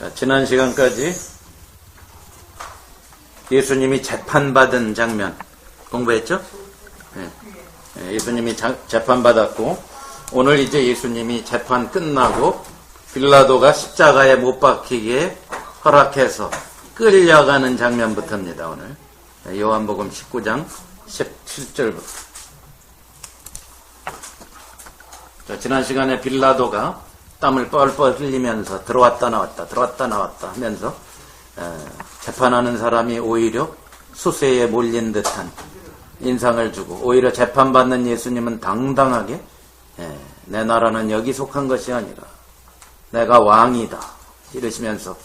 자, 지난 시간까지 예수님이 재판받은 장면 공부했죠? 네. 예수님이 재판받았고, 오늘 이제 예수님이 재판 끝나고 빌라도가 십자가에 못 박히게 허락해서 끌려가는 장면부터입니다. 오늘 요한복음 19장 17절부터. 자, 지난 시간에 빌라도가 땀을 뻘뻘 흘리면서 들어왔다 나왔다 하면서 재판하는 사람이 오히려 수세에 몰린 듯한 인상을 주고, 오히려 재판받는 예수님은 당당하게 내 나라는 여기 속한 것이 아니라 내가 왕이다 이러시면서,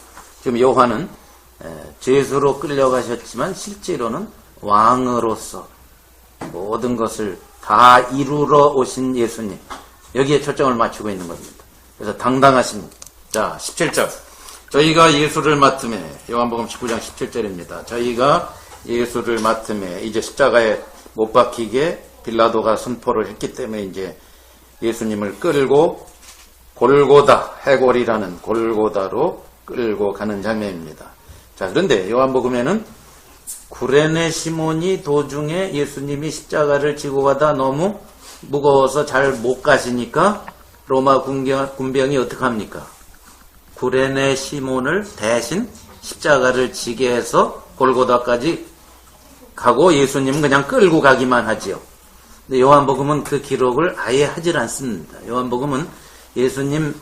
지금 요한은 죄수로 끌려가셨지만 실제로는 왕으로서 모든 것을 다 이루러 오신 예수님, 여기에 초점을 맞추고 있는 겁니다. 그래서 당당하십니다. 자, 17절. 저희가 예수를 맡음에, 요한복음 19장 17절입니다. 저희가 예수를 맡음에, 이제 십자가에 못 박히게 빌라도가 선포를 했기 때문에 이제 예수님을 끌고 골고다, 해골이라는 골고다로 끌고 가는 장면입니다. 자, 그런데 요한복음에는 구레네 시몬이 도중에 예수님이 십자가를 지고 가다 너무 무거워서 잘 못 가시니까 로마 군병이 어떻게 합니까? 구레네 시몬을 대신 십자가를 지게 해서 골고다까지 가고 예수님은 그냥 끌고 가기만 하지요. 근데 요한복음은 그 기록을 아예 하질 않습니다. 요한복음은 예수님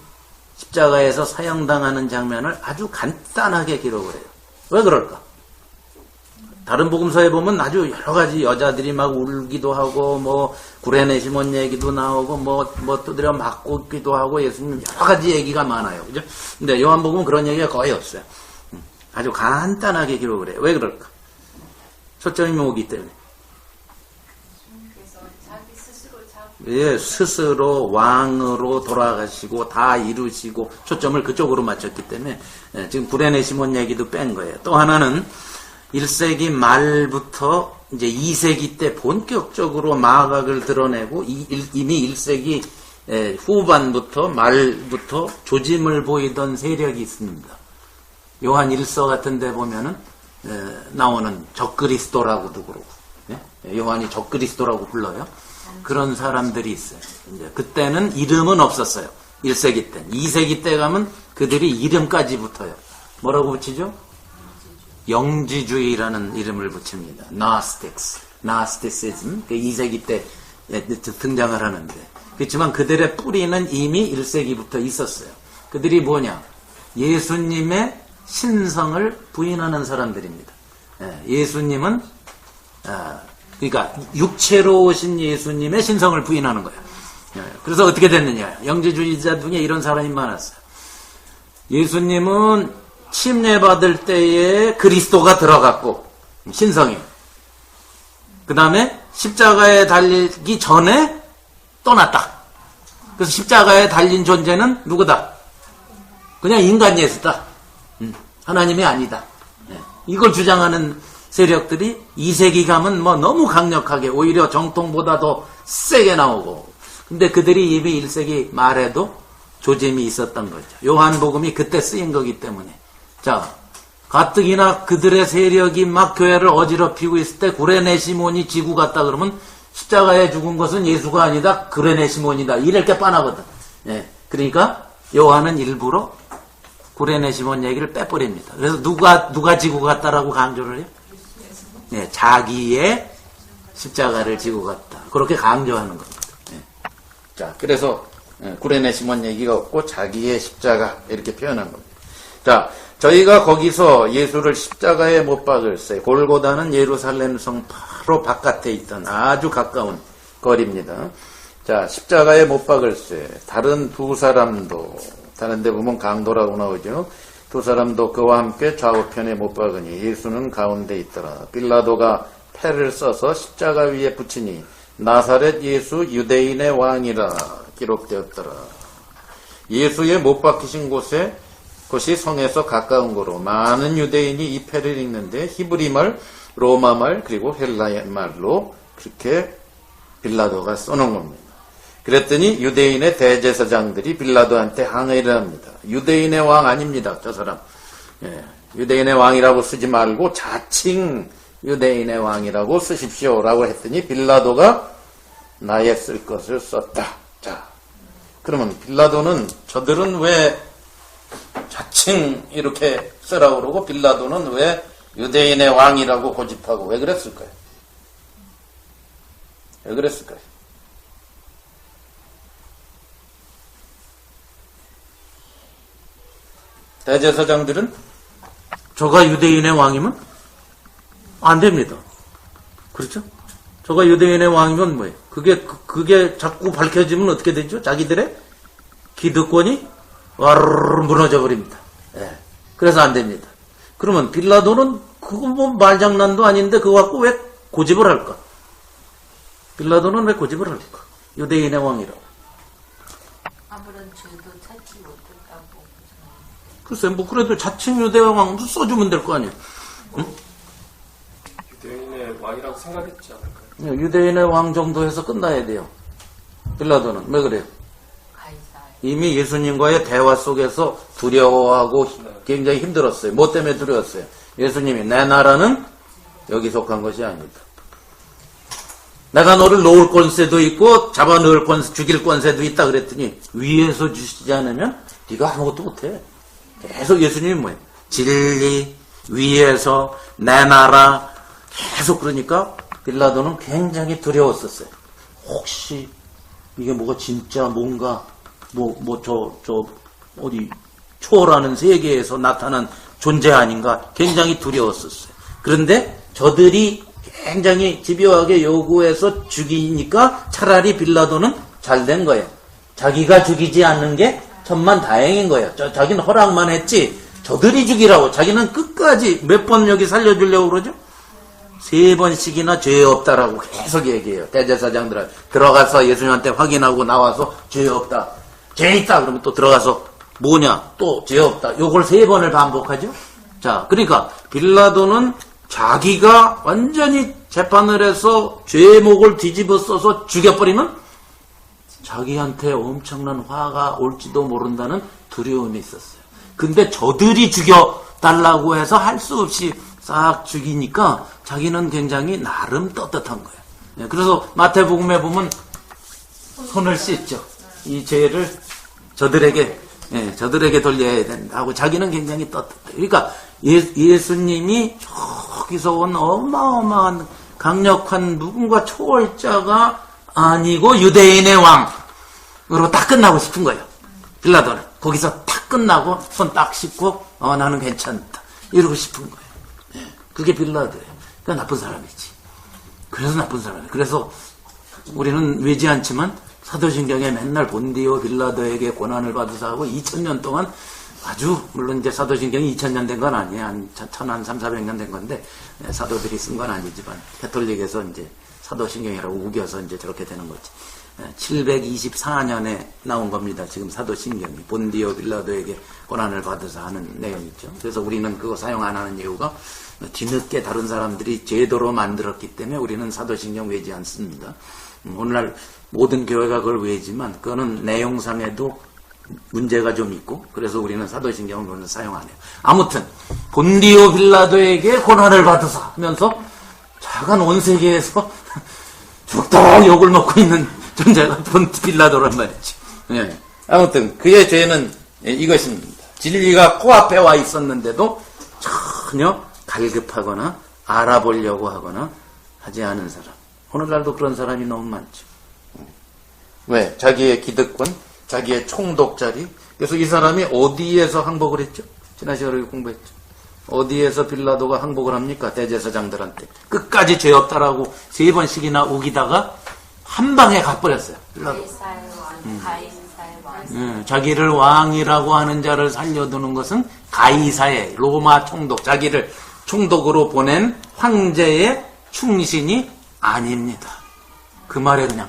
십자가에서 사형당하는 장면을 아주 간단하게 기록을 해요. 왜 그럴까? 다른 복음서에 보면 아주 여러 가지 여자들이 막 울기도 하고, 뭐 구레네 시몬 얘기도 나오고, 뭐 두드려 맞고기도 하고, 예수님 여러 가지 얘기가 많아요. 그죠? 근데 요한복음은 그런 얘기가 거의 없어요. 아주 간단하게 기록을 해요. 왜 그럴까? 초점이 뭐기 때문에. 예, 스스로 왕으로 돌아가시고 다 이루시고 초점을 그쪽으로 맞췄기 때문에 지금 구레네 시몬 얘기도 뺀 거예요. 또 하나는 1세기 말부터 이제 2세기 때 본격적으로 마각을 드러내고 이미 1세기 후반부터 말부터 조짐을 보이던 세력이 있습니다. 요한 1서 같은 데 보면은 나오는 적그리스도라고도 그러고, 요한이 적그리스도라고 불러요. 그런 사람들이 있어요. 이제 그때는 이름은 없었어요. 1세기 때. 2세기 때 가면 그들이 이름까지 붙어요. 뭐라고 붙이죠? 영지주의라는 이름을 붙입니다. Gnosticism. 그 2세기 때 등장을 하는데, 그렇지만 그들의 뿌리는 이미 1세기부터 있었어요. 그들이 뭐냐? 예수님의 신성을 부인하는 사람들입니다. 예수님은 그러니까 육체로 오신 예수님의 신성을 부인하는 거예요. 그래서 어떻게 됐느냐? 영지주의자 중에 이런 사람이 많았어요. 예수님은 침례받을 때에 그리스도가 들어갔고 신성이, 그 다음에 십자가에 달리기 전에 떠났다. 그래서 십자가에 달린 존재는 누구다? 그냥 인간 예수다. 하나님이 아니다. 이걸 주장하는 세력들이 2세기 가면 뭐 너무 강력하게, 오히려 정통보다 더 세게 나오고, 근데 그들이 이미 1세기 말에도 조짐이 있었던 거죠. 요한복음이 그때 쓰인 거기 때문에. 자, 가뜩이나 그들의 세력이 막 교회를 어지럽히고 있을 때 구레네 시몬이 지고 갔다 그러면 십자가에 죽은 것은 예수가 아니다, 구레네 시몬이다, 이렇게 뻔하거든. 그러니까 요한은 일부러 구레네 시몬 얘기를 빼버립니다. 그래서 누가 지고 갔다라고 강조를 해요? 자기의 십자가를 지고 갔다, 그렇게 강조하는 겁니다. 자, 그래서 구레네 시몬 얘기가 없고 자기의 십자가 이렇게 표현한 겁니다. 자, 저희가 거기서 예수를 십자가에 못 박을세, 골고다는 예루살렘 성 바로 바깥에 있던 아주 가까운 거리입니다. 자, 십자가에 못 박을세, 다른 두 사람도, 다른 데 보면 강도라고 나오죠. 두 사람도 그와 함께 좌우편에 못 박으니 예수는 가운데 있더라. 빌라도가 패를 써서 십자가 위에 붙이니 나사렛 예수 유대인의 왕이라 기록되었더라. 예수의 못 박히신 곳이 성에서 가까운 거로 많은 유대인이 이 패를 읽는데 히브리말, 로마말, 그리고 헬라의 말로 그렇게 빌라도가 써놓은 겁니다. 그랬더니 유대인의 대제사장들이 빌라도한테 항의를 합니다. 유대인의 왕 아닙니다. 저 사람. 예, 유대인의 왕이라고 쓰지 말고 자칭 유대인의 왕이라고 쓰십시오. 라고 했더니 빌라도가 나의 쓸 것을 썼다. 자, 그러면 빌라도는 저들은 왜 자칭 이렇게 쓰라고 그러고 빌라도는 왜 유대인의 왕이라고 고집하고 왜 그랬을까요? 왜 그랬을까요? 대제사장들은 저가 유대인의 왕이면 안 됩니다. 그렇죠? 저가 유대인의 왕이면 뭐예요? 그게 자꾸 밝혀지면 어떻게 되죠? 자기들의 기득권이 와르르 무너져 버립니다. 예. 그래서 안 됩니다. 그러면 빌라도는 그거 뭐 말장난도 아닌데 그거 갖고 왜 고집을 할까? 빌라도는 왜 고집을 할까? 유대인의 왕이라고. 아무런 죄도 찾지 못했다고. 글쎄, 뭐 그래도 자칭 유대인의 왕 써주면 될 거 아니에요? 응? 유대인의 왕이라고 생각했지 않을까요? 유대인의 왕 정도 해서 끝나야 돼요. 빌라도는 왜 그래요? 이미 예수님과의 대화 속에서 두려워하고 굉장히 힘들었어요. 뭐 때문에 두려웠어요? 예수님이 내 나라는 여기 속한 것이 아니다. 내가 너를 놓을 권세도 있고 잡아 넣을 권세, 죽일 권세도 있다 그랬더니 위에서 주시지 않으면 네가 아무것도 못해. 계속 예수님이 뭐예요? 진리, 위에서, 내 나라 계속 그러니까 빌라도는 굉장히 두려웠었어요. 혹시 이게 뭐가 진짜 뭔가 어디 초월하는 세계에서 나타난 존재 아닌가 굉장히 두려웠었어요. 그런데 저들이 굉장히 집요하게 요구해서 죽이니까 차라리 빌라도는 잘 된 거예요. 자기가 죽이지 않는 게 천만 다행인 거예요. 자기는 허락만 했지 저들이 죽이라고 자기는 끝까지 몇 번 여기 살려주려고 그러죠? 3번씩이나 죄 없다라고 계속 얘기해요. 대제사장들은 들어가서 예수님한테 확인하고 나와서 죄 없다. 죄 있다 그러면 또 들어가서 뭐냐 또 죄 없다. 요걸 3번을 반복하죠. 자, 그러니까 빌라도는 자기가 완전히 재판을 해서 죄목을 뒤집어 써서 죽여버리면 자기한테 엄청난 화가 올지도 모른다는 두려움이 있었어요. 근데 저들이 죽여달라고 해서 할 수 없이 싹 죽이니까 자기는 굉장히 나름 떳떳한 거예요. 그래서 마태복음에 보면 손을 씻죠. 이 죄를 저들에게 돌려야 된다 하고 자기는 굉장히 떳떳해요. 그러니까 예수님이 저기서 온 어마어마한 강력한 누군가 초월자가 아니고 유대인의 왕으로 딱 끝나고 싶은 거예요. 빌라도는 거기서 딱 끝나고 손 딱 씻고 나는 괜찮다 이러고 싶은 거예요. 그게 빌라도예요. 그러니까 나쁜 사람이지. 그래서 나쁜 사람이에요. 그래서 우리는 외지 않지만 사도신경에 맨날 본디오 빌라도에게 고난을 받으사 하고 2000년 동안 아주 물론 이제 사도신경이 2000년 된 건 아니에요. 한 300~400년 된 건데 사도들이 쓴 건 아니지만 가톨릭에서 이제 사도신경이라고 우겨서 이제 저렇게 되는 거지. 724년에 나온 겁니다. 지금 사도신경이 본디오 빌라도에게 고난을 받으사 하는 내용이죠. 그래서 우리는 그거 사용 안 하는 이유가 뒤늦게 다른 사람들이 제도로 만들었기 때문에 우리는 사도신경 외지 않습니다. 오늘날 모든 교회가 그걸 외지만 그거는 내용상에도 문제가 좀 있고 그래서 우리는 사도신경을 사용 안 해요. 아무튼 본디오 빌라도에게 고난을 받으사 하면서 작은 온 세계에서 죽다 욕을 먹고 있는 존재가 빌라도란 말이죠. 예. 아무튼 그의 죄는 이것입니다. 진리가 코앞에 와 있었는데도 전혀 갈급하거나 알아보려고 하거나 하지 않은 사람. 오늘날도 그런 사람이 너무 많죠. 왜? 자기의 기득권, 자기의 총독자리. 그래서 이 사람이 어디에서 항복을 했죠? 지난 시간에 공부했죠. 어디에서 빌라도가 항복을 합니까? 대제사장들한테. 끝까지 죄 없다라고 3번씩이나 우기다가 한 방에 가버렸어요. 빌라도. 자기를 왕이라고 하는 자를 살려두는 것은 가이사의 로마 총독, 자기를 총독으로 보낸 황제의 충신이 아닙니다. 그 말에 그냥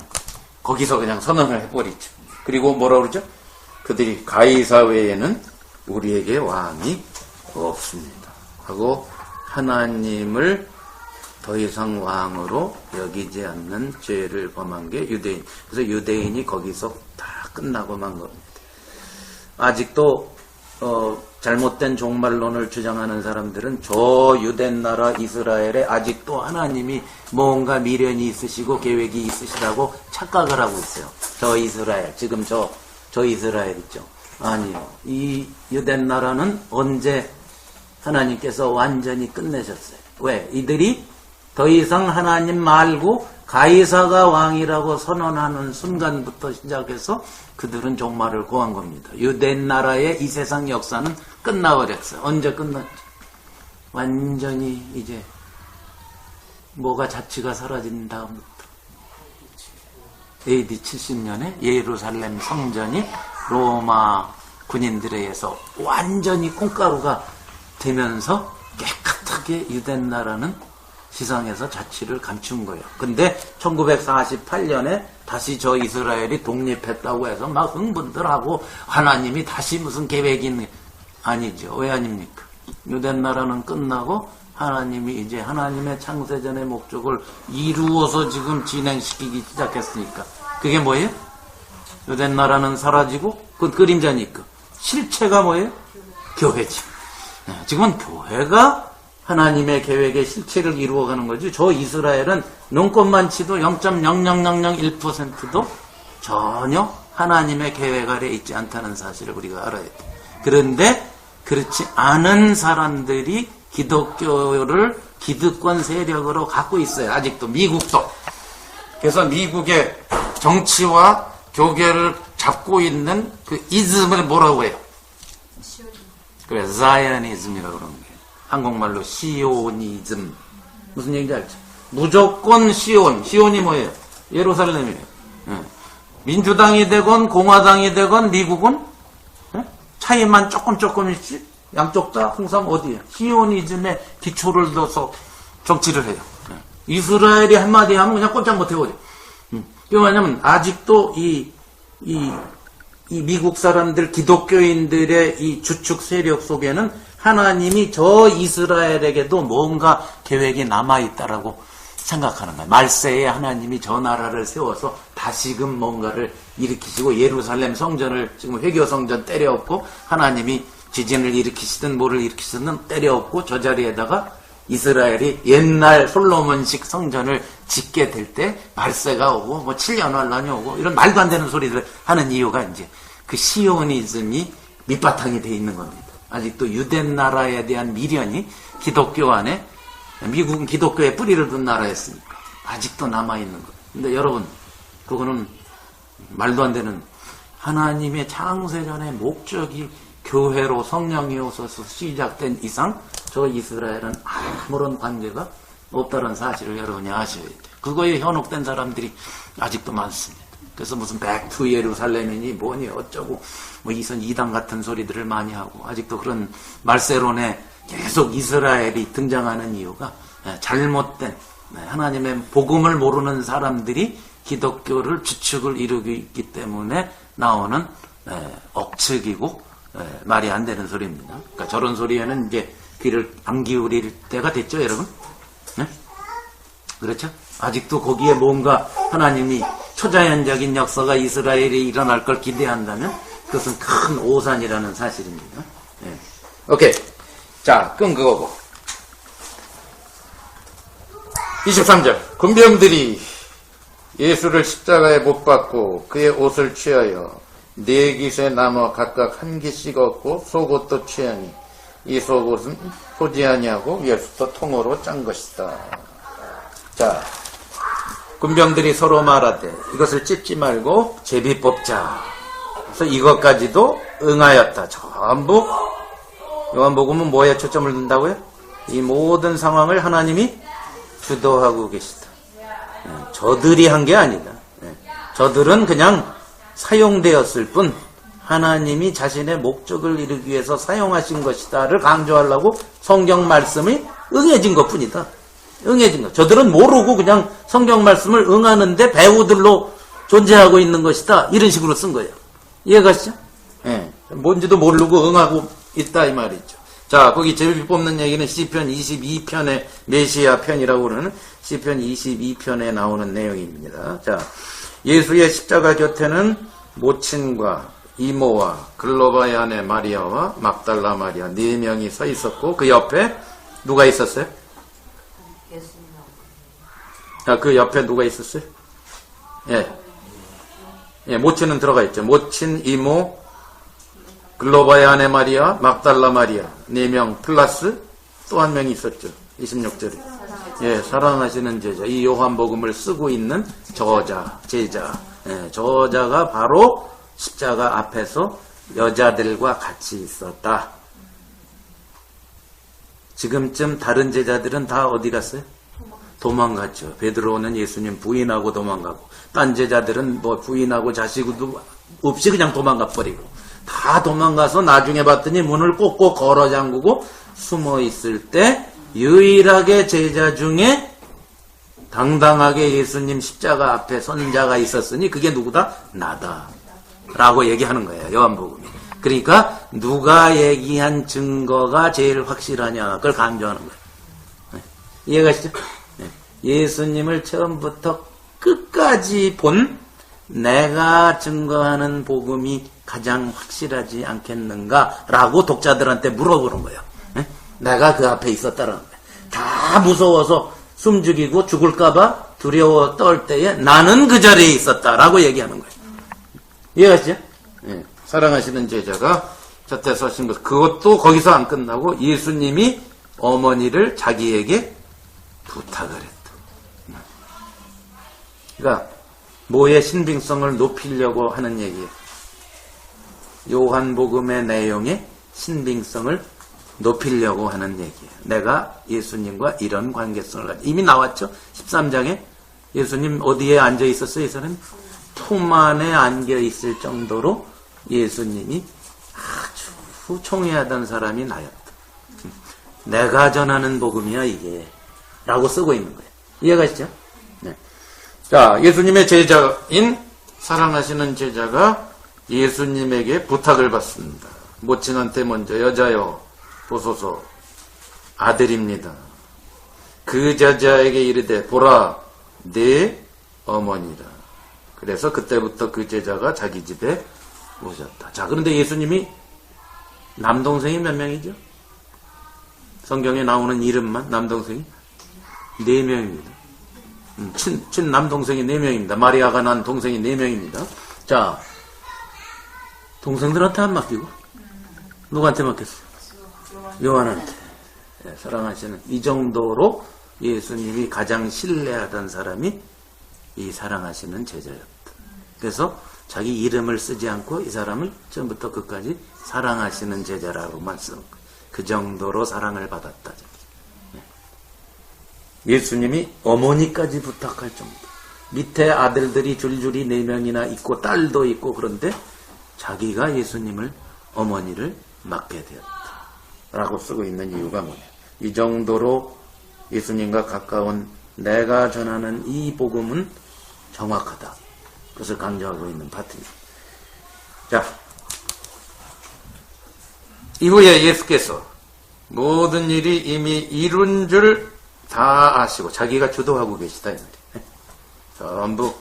거기서 그냥 선언을 해버리죠. 그리고 뭐라 그러죠? 그들이 가이사 외에는 우리에게 왕이 없습니다. 하고 하나님을 더 이상 왕으로 여기지 않는 죄를 범한 게 유대인. 그래서 유대인이 거기서 다 끝나고 만 겁니다. 아직도 잘못된 종말론을 주장하는 사람들은 저 유대인 나라 이스라엘에 아직도 하나님이 뭔가 미련이 있으시고 계획이 있으시다고 착각을 하고 있어요. 저 이스라엘, 지금 저 이스라엘 있죠. 아니요. 이 유대인 나라는 언제 하나님께서 완전히 끝내셨어요. 왜? 이들이 더 이상 하나님 말고 가이사가 왕이라고 선언하는 순간부터 시작해서 그들은 종말을 고한 겁니다. 유대인 나라의 이 세상 역사는 끝나버렸어요. 언제 끝났죠? 완전히 이제 뭐가 자치가 사라진 다음부터 AD 70년에 예루살렘 성전이 로마 군인들에 의해서 완전히 콩가루가 되면서 깨끗하게 유대인 나라는 시상에서 자치를 감춘 거예요. 근데 1948년에 다시 저 이스라엘이 독립했다고 해서 막 흥분들 하고 하나님이 다시 무슨 계획이 있는 아니죠. 왜 아닙니까? 유대인 나라는 끝나고 하나님이 이제 하나님의 창세전의 목적을 이루어서 지금 진행시키기 시작했으니까 그게 뭐예요? 유대인 나라는 사라지고 그 그림자니까 실체가 뭐예요? 교회지. 지금은 교회가 하나님의 계획의 실체를 이루어가는 거지. 저 이스라엘은 눈꼽만 치도 0.00001%도 전혀 하나님의 계획 아래 있지 않다는 사실을 우리가 알아야 돼. 그런데 그렇지 않은 사람들이 기독교를 기득권 세력으로 갖고 있어요. 아직도 미국도. 그래서 미국의 정치와 교계를 잡고 있는 그 이즘을 뭐라고 해요? 그래, 자이언이즘이라고 그러는 거예요. 한국말로 시오니즘. 무슨 얘기인지 알죠? 무조건 시온이 뭐예요? 예루살렘이에요. 민주당이 되건 공화당이 되건 미국은 차이만 조금 있지 양쪽 다 항상 어디에요? 시오니즘에 기초를 둬서 정치를 해요. 이스라엘이 한마디 하면 그냥 꼼짝 못해버려. 그게 뭐냐면 아직도 이 미국 사람들 기독교인들의 이 주축 세력 속에는 하나님이 저 이스라엘에게도 뭔가 계획이 남아있다라고 생각하는 거예요. 말세에 하나님이 저 나라를 세워서 다시금 뭔가를 일으키시고 예루살렘 성전을 지금 회교 성전 때려엎고 하나님이 지진을 일으키시든 뭐를 일으키시든 때려엎고 저 자리에다가 이스라엘이 옛날 솔로몬식 성전을 짓게 될 때 말세가 오고 뭐 7년 환란이 오고 이런 말도 안 되는 소리를 하는 이유가 이제 그 시오니즘이 밑바탕이 돼 있는 겁니다. 아직도 유대인 나라에 대한 미련이 기독교 안에 미국은 기독교에 뿌리를 둔 나라였으니까 아직도 남아있는 거예요. 근데 여러분 그거는 말도 안 되는 하나님의 창세전의 목적이 교회로 성령이 오셔서 시작된 이상 저 이스라엘은 아무런 관계가 없다는 사실을 여러분이 아셔야 돼요. 그거에 현혹된 사람들이 아직도 많습니다. 그래서 무슨 백투 예루살렘이니 뭐니 어쩌고 뭐 이단 같은 소리들을 많이 하고 아직도 그런 말세론에 계속 이스라엘이 등장하는 이유가 잘못된 하나님의 복음을 모르는 사람들이 기독교를 주축을 이루고 있기 때문에 나오는 억측이고 말이 안 되는 소리입니다. 그러니까 저런 소리에는 이제 귀를 안 기울일 때가 됐죠, 여러분? 네? 그렇죠? 아직도 거기에 뭔가 하나님이 초자연적인 역사가 이스라엘에 일어날 걸 기대한다면 그것은 큰 오산이라는 사실입니다. 네. 오케이. 자, 끈 그거고. 23절. 군병들이 예수를 십자가에 못 박고 그의 옷을 취하여 4깃에 나눠 각각 한 깃씩 얻고 속옷도 취하니 이 속옷은 포지 아니하고 위에서부터 통으로 짠 것이다. 자, 군병들이 서로 말하되 이것을 찝지 말고 제비 뽑자. 그래서 이것까지도 응하였다. 전부 요한복음은 뭐에 초점을 둔다고요? 이 모든 상황을 하나님이 주도하고 계시다. 저들이 한 게 아니다. 저들은 그냥 사용되었을 뿐 하나님이 자신의 목적을 이루기 위해서 사용하신 것이다를 강조하려고 성경 말씀이 응해진 것뿐이다. 응해진 것. 저들은 모르고 그냥 성경 말씀을 응하는데 배우들로 존재하고 있는 것이다. 이런 식으로 쓴 거예요. 이해가시죠? 뭔지도 모르고 응하고 있다 이 말이죠. 자, 자, 거기 제일 뽑는 얘기는 시편 22편의 메시아 편이라고 그러는 시편 22편에 나오는 내용입니다. 자, 예수의 십자가 곁에는 모친과 이모와 글로바의 아내 마리아와 막달라 마리아 4명이 서 있었고 그 옆에 누가 있었어요? 예수님. 아, 그 옆에 누가 있었어요? 예, 모친은 들어가 있죠. 모친, 이모, 글로바의 아내 마리아, 막달라 마리아 4명 플러스 또 한 명이 있었죠. 26절에. 예, 사랑하시는 제자. 이 요한복음을 쓰고 있는 저자, 제자. 예, 저자가 바로 십자가 앞에서 여자들과 같이 있었다. 지금쯤 다른 제자들은 다 어디 갔어요? 도망갔죠. 베드로는 예수님 부인하고 도망가고, 딴 제자들은 뭐 부인하고 자식도 없이 그냥 도망가 버리고, 다 도망가서 나중에 봤더니 문을 꼭꼭 걸어 잠그고 숨어 있을 때 유일하게 제자 중에 당당하게 예수님 십자가 앞에 선 자가 있었으니 그게 누구다? 나다. 라고 얘기하는 거예요. 요한복음이. 그러니까 누가 얘기한 증거가 제일 확실하냐 그걸 강조하는 거예요. 네. 이해가시죠? 네. 예수님을 처음부터 끝까지 본 내가 증거하는 복음이 가장 확실하지 않겠는가 라고 독자들한테 물어보는 거예요. 네? 내가 그 앞에 있었다라는 거예요. 다 무서워서 숨죽이고 죽을까봐 두려워 떨 때에 나는 그 자리에 있었다라고 얘기하는 거예요. 이해가시죠? 네. 사랑하시는 제자가 곁에 서신 것, 그것도 거기서 안 끝나고 예수님이 어머니를 자기에게 부탁을 했다. 그러니까 뭐의 신빙성을 높이려고 하는 얘기예요. 요한복음의 내용의 신빙성을 높이려고 하는 얘기예요. 내가 예수님과 이런 관계성을 가지고 이미 나왔죠. 13장에 예수님 어디에 앉아 있었어요? 이 사람이 품 안에 안겨 있을 정도로 예수님이 아주 총애하던 사람이 나였다. 내가 전하는 복음이야 이게 라고 쓰고 있는 거예요. 이해가시죠? 네. 자, 예수님의 제자인 사랑하시는 제자가 예수님에게 부탁을 받습니다. 모친한테 먼저 여자여 보소서 아들입니다. 그 제자에게 이르되 보라 내 어머니라. 그래서 그때부터 그 제자가 자기 집에 오셨다. 자, 그런데 예수님이 남동생이 몇 명이죠? 성경에 나오는 이름만 남동생이 4명입니다. 친 남동생이 4명입니다. 마리아가 난 동생이 4명입니다. 자, 동생들한테 안 맡기고 누구한테 맡겼어요? 요한한테. 네, 사랑하시는 이 정도로 예수님이 가장 신뢰하던 사람이 이 사랑하시는 제자였다. 그래서 자기 이름을 쓰지 않고 이 사람을 처음부터 끝까지 사랑하시는 제자라고만 쓰는 거예요. 그 정도로 사랑을 받았다. 네. 예수님이 어머니까지 부탁할 정도. 밑에 아들들이 줄줄이 4명이나 있고 딸도 있고 그런데 자기가 예수님을 어머니를 맡게 되었다. 라고 쓰고 있는 이유가 뭐냐. 이 정도로 예수님과 가까운 내가 전하는 이 복음은 정확하다. 그것을 강조하고 있는 파트입니다. 자, 이후에 예수께서 모든 일이 이미 이룬 줄 다 아시고 자기가 주도하고 계시다. 이 말이에요. 전부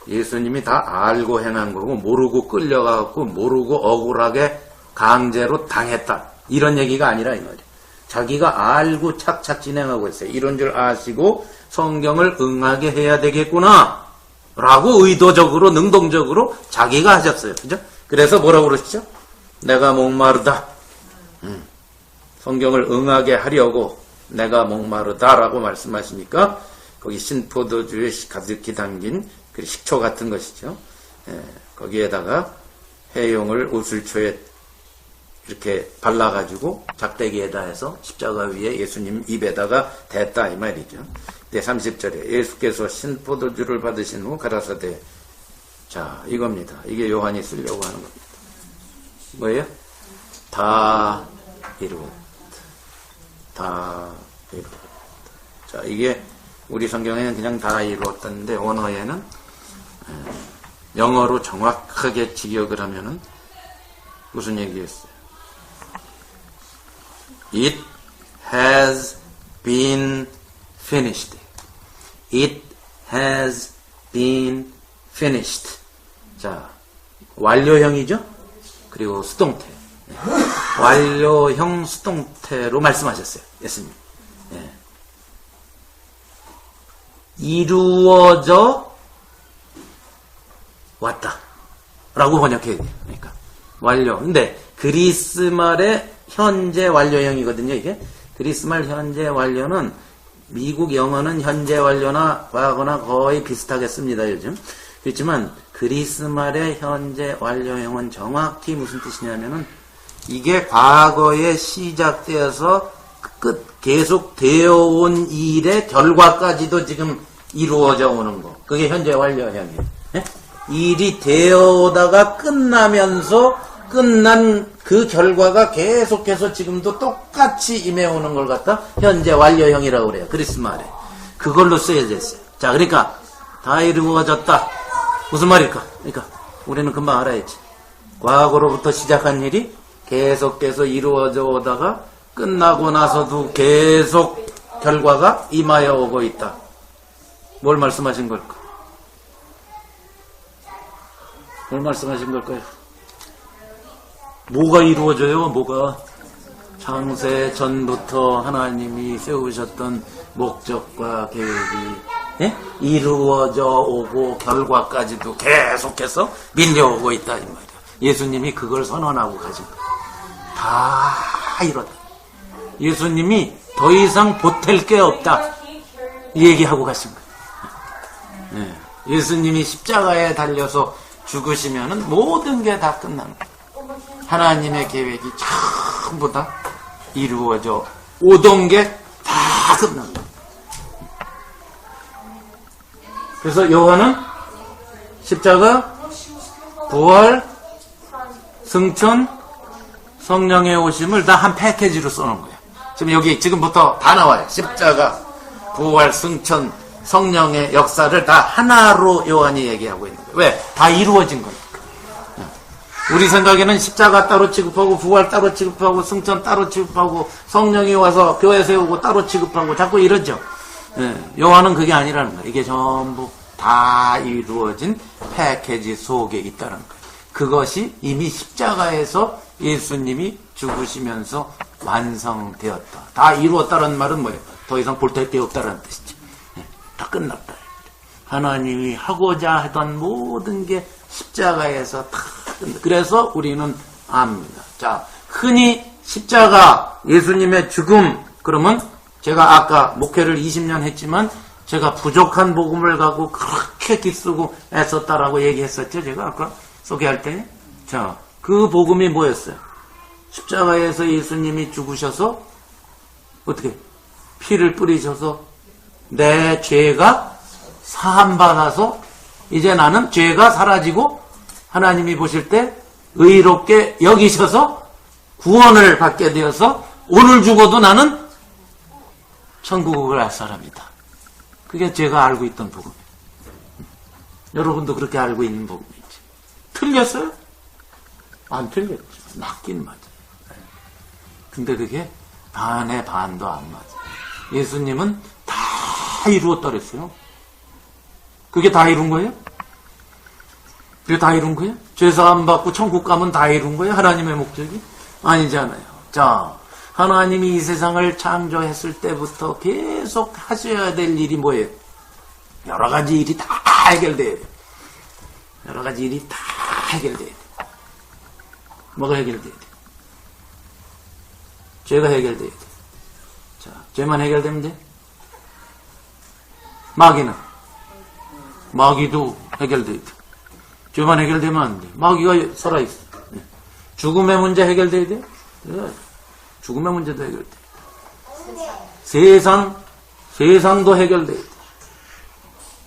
예수님이 다 알고 행한 거고 모르고 끌려가고 모르고 억울하게 강제로 당했다. 이런 얘기가 아니라 이 말이에요. 자기가 알고 착착 진행하고 있어요. 이런 줄 아시고 성경을 응하게 해야 되겠구나 라고 의도적으로 능동적으로 자기가 하셨어요. 그죠? 그래서 뭐라고 그러시죠? 내가 목마르다. 성경을 응하게 하려고 내가 목마르다 라고 말씀하시니까 거기 신포도주에 가득히 담긴 그 식초 같은 것이죠. 예, 거기에다가 해용을 우슬초에 이렇게 발라가지고 작대기에다 해서 십자가 위에 예수님 입에다가 댔다 이 말이죠. 네, 30절에 예수께서 신포도주를 받으신 후 가라사대. 자, 이겁니다. 이게 요한이 쓰려고 하는 겁니다. 뭐예요? 다 이루었다. 다 이루었다. 자, 이게 우리 성경에는 그냥 다 이루었다는데 원어에는 영어로 정확하게 직역을 하면은 무슨 얘기였어요? It has been finished. It has been finished. 자, 완료형이죠? 그리고 수동태. 네. 완료형 수동태로 말씀하셨어요. 예수님. 네. 이루어져 왔다. 라고 번역해야 돼요. 그러니까. 완료. 근데 그리스 말의 현재 완료형이거든요, 이게. 그리스 말 현재 완료는 미국 영어는 현재 완료나 과거나 거의 비슷하게 씁니다, 요즘. 그렇지만 그리스 말의 현재 완료형은 정확히 무슨 뜻이냐면은 이게 과거에 시작되어서 계속 되어 온 일의 결과까지도 지금 이루어져 오는 거. 그게 현재 완료형이에요. 네? 일이 되어 오다가 끝나면서 끝난 그 결과가 계속해서 지금도 똑같이 임해오는 걸 갖다 현재 완료형이라고 그래요. 그리스 말에. 그걸로 쓰여져 있어요. 자, 그러니까 다 이루어졌다. 무슨 말일까? 그러니까 우리는 금방 알아야지. 과거로부터 시작한 일이 계속해서 이루어져 오다가 끝나고 나서도 계속 결과가 임하여 오고 있다. 뭘 말씀하신 걸까? 뭘 말씀하신 걸까요? 뭐가 이루어져요? 뭐가? 창세 전부터 하나님이 세우셨던 목적과 계획이 이루어져 오고 결과까지도 계속해서 밀려오고 있다 이 말이야. 예수님이 그걸 선언하고 가신 거야. 다 이뤘다. 예수님이 더 이상 보탤 게 없다 이 얘기하고 가신 거야. 네. 예수님이 십자가에 달려서 죽으시면은 모든 게 다 끝난 거야. 하나님의 계획이 전부 다 이루어져 오던 게 다 끝난 거야. 그래서 요한은 십자가, 부활, 승천, 성령의 오심을 다 한 패키지로 써놓은 거예요. 지금 여기 지금부터 다 나와요. 십자가, 부활, 승천, 성령의 역사를 다 하나로 요한이 얘기하고 있는 거예요. 왜? 다 이루어진 거니까. 우리 생각에는 십자가 따로 취급하고 부활 따로 취급하고 승천 따로 취급하고 성령이 와서 교회 세우고 따로 취급하고 자꾸 이러죠. 요한은 그게 아니라는 거예요. 이게 전부 다 이루어진 패키지 속에 있다는 거예요. 그것이 이미 십자가에서 예수님이 죽으시면서 완성되었다. 다 이루었다는 말은 뭐예요? 더 이상 볼탈 게 없다는 뜻이죠. 다 끝났다. 하나님이 하고자 하던 모든 게 십자가에서 다 끝났다. 그래서 우리는 압니다. 자, 흔히 십자가, 예수님의 죽음, 그러면 제가 아까 목회를 20년 했지만 제가 부족한 복음을 갖고 그렇게 기쓰고 애썼다라고 얘기했었죠. 제가 아까 소개할 때. 자, 그 복음이 뭐였어요? 십자가에서 예수님이 죽으셔서 어떻게 피를 뿌리셔서 내 죄가 사함받아서 이제 나는 죄가 사라지고 하나님이 보실 때 의롭게 여기셔서 구원을 받게 되어서 오늘 죽어도 나는 천국을 갈 사람이다. 그게 제가 알고 있던 복음이에요. 여러분도 그렇게 알고 있는 복음이지. 틀렸어요? 안 틀렸죠. 맞긴 맞아요. 근데 그게 반의 반도 안 맞아요. 예수님은 다 이루었다 그랬어요. 그게 다 이룬 거예요? 그게 다 이룬 거예요? 죄사함 받고 천국 가면 다 이룬 거예요? 하나님의 목적이? 아니잖아요. 자, 하나님이 이 세상을 창조했을 때부터 계속 하셔야 될 일이 뭐예요? 여러 가지 일이 다 해결돼야 돼요. 여러 가지 일이 다 해결돼야 돼요. 뭐가 해결돼야 돼요? 죄가 해결돼야 돼요. 자, 죄만 해결되면 돼? 마귀는? 마귀도 해결돼야 돼. 죄만 해결되면 안 돼. 마귀가 살아있어. 죽음의 문제 해결돼야 돼? 죽음의 문제도 해결돼. 세상도 해결돼야 돼.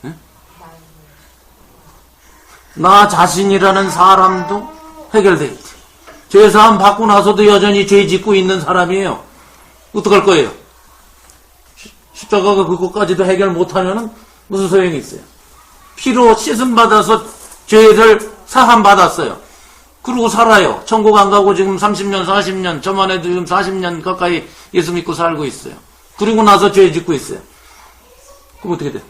네? 나 자신이라는 사람도 해결돼야 돼. 죄사함 받고 나서도 여전히 죄 짓고 있는 사람이에요. 어떡할 거예요? 십자가가 그것까지도 해결 못하면은 무슨 소용이 있어요? 피로 씻음 받아서 죄를 사함 받았어요. 그러고 살아요. 천국 안 가고 지금 30년, 40년, 저만 해도 지금 40년 가까이 예수 믿고 살고 있어요. 그리고 나서 죄 짓고 있어요. 그럼 어떻게 돼?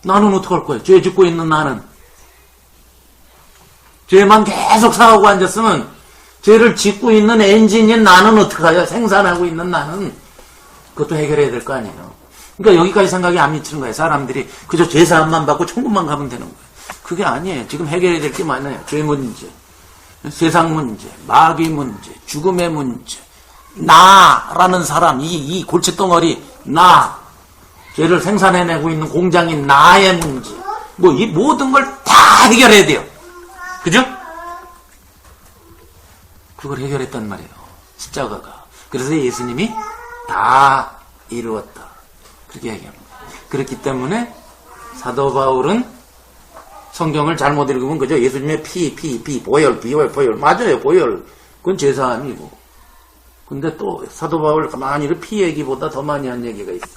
나는 어떡할 거예요? 죄 짓고 있는 나는. 죄만 계속 사하고 앉았으면 죄를 짓고 있는 엔진인 나는 어떡하냐? 생산하고 있는 나는. 그것도 해결해야 될 거 아니에요. 그러니까 여기까지 생각이 안 미치는 거예요. 사람들이 그저 죄사함만 받고 천국만 가면 되는 거예요. 그게 아니에요. 지금 해결해야 될 게 많아요. 죄 문제, 세상 문제, 마귀 문제, 죽음의 문제, 나라는 사람, 이 골칫덩어리, 나, 죄를 생산해내고 있는 공장인 나의 문제, 뭐 이 모든 걸 다 해결해야 돼요. 그죠? 그걸 해결했단 말이에요. 십자가가. 그래서 예수님이 다 이루었다. 그렇게 얘기합니다. 그렇기 때문에 사도 바울은 성경을 잘못 읽으면 그죠? 예수님의 피, 보혈, 맞아요, 보혈. 그건 제사함이고. 근데 또 사도 바울 가만히 피 얘기보다 더 많이 한 얘기가 있어.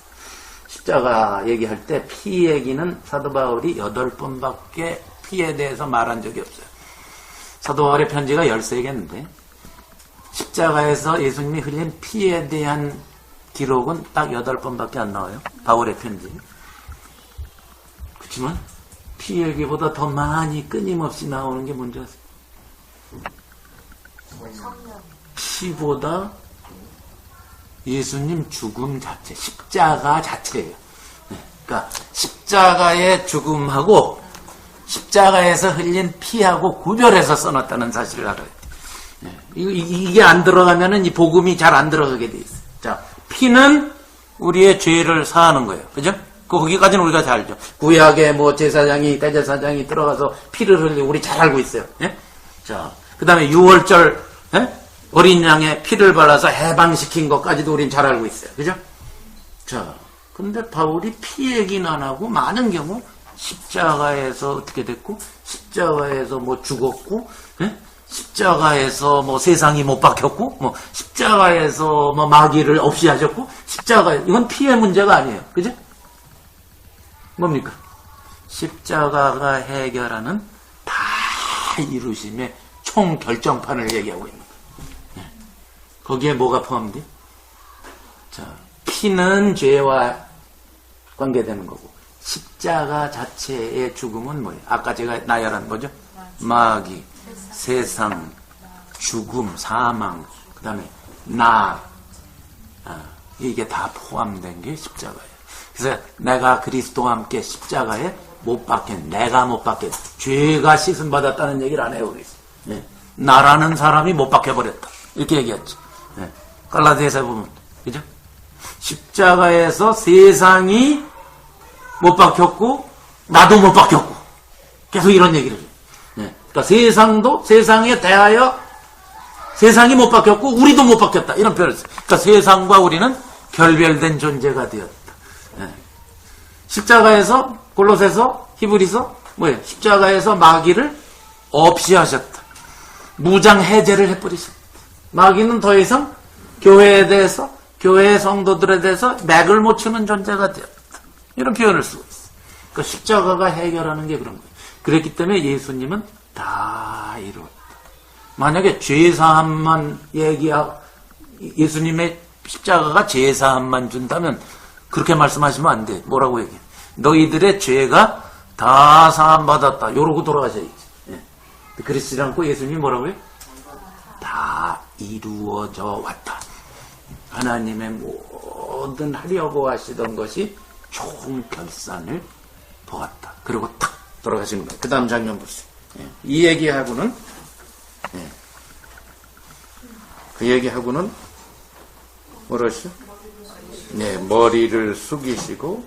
십자가 얘기할 때 피 얘기는 사도 바울이 8번밖에 피에 대해서 말한 적이 없어요. 사도 바울의 편지가 13개인데 십자가에서 예수님이 흘린 피에 대한 기록은 딱 8번밖에 안 나와요. 바울의 편지. 그렇지만 피 얘기보다 더 많이 끊임없이 나오는 게 뭔지 아세요? 피보다 예수님 죽음 자체, 십자가 자체예요. 그러니까 십자가의 죽음하고 십자가에서 흘린 피하고 구별해서 써놨다는 사실을 알아야 돼요. 이게 안 들어가면은 이 복음이 잘 안 들어가게 돼 있어요. 자, 피는 우리의 죄를 사하는 거예요. 그죠? 거기까지는 우리가 잘 알죠. 구약에 뭐 제사장이, 대제사장이 들어가서 피를 흘리고 우리 잘 알고 있어요. 예? 자, 그 다음에 6월절, 예? 어린 양의 피를 발라서 해방시킨 것까지도 우린 잘 알고 있어요. 그죠? 자, 근데 바울이 피 얘기는 안 하고 많은 경우 십자가에서 어떻게 됐고, 십자가에서 뭐 죽었고, 예? 십자가에서 뭐 세상이 못 박혔고, 뭐 십자가에서 뭐 마귀를 없이 하셨고, 십자가, 이건 피의 문제가 아니에요. 그죠? 뭡니까? 십자가가 해결하는 다 이루심의 총 결정판을 얘기하고 있는 거예요. 거기에 뭐가 포함돼? 자, 피는 죄와 관계되는 거고, 십자가 자체의 죽음은 뭐예요? 아까 제가 나열한 뭐죠? 마귀, 세상, 죽음, 사망, 그 다음에 이게 다 포함된 게 십자가예요. 그래서 내가 그리스도와 함께 십자가에 못 박힌, 내가 못 박힌, 죄가 씻음 받았다는 얘기를 안 해요. 네. 나라는 사람이 못 박혀버렸다. 이렇게 얘기했죠. 네. 갈라디아서 보면, 그죠? 십자가에서 세상이 못 박혔고, 나도 못 박혔고, 계속 이런 얘기를 해요. 네. 그러니까 세상도 세상에 대하여 세상이 못 박혔고, 우리도 못 박혔다. 이런 표현을 써요. 그러니까 세상과 우리는 결별된 존재가 되었다. 네. 십자가에서, 골로새서, 히브리서, 뭐예요? 십자가에서 마귀를 없이 하셨다. 무장 해제를 해버리셨다. 마귀는 더 이상 교회에 대해서, 교회의 성도들에 대해서 맥을 못 추는 존재가 되었다. 이런 표현을 쓰고 있어요. 그러니까 십자가가 해결하는 게 그런 거예요. 그랬기 때문에 예수님은 다 이루었다. 만약에 죄사함만 예수님의 십자가가 죄사함만 준다면 그렇게 말씀하시면 안 돼. 뭐라고 얘기해? 너희들의 죄가 다 사함받았다. 요러고 돌아가셔야지. 예. 그러시지 않고 예수님이 뭐라고 해요? 다 이루어져 왔다. 하나님의 모든 하려고 하시던 것이 총결산을 보았다. 그리고 탁 돌아가시는 거예요. 그 다음 장면 보세요. 예. 이 얘기하고는 그 얘기하고는 뭐라시죠? 네, 머리를 숙이시고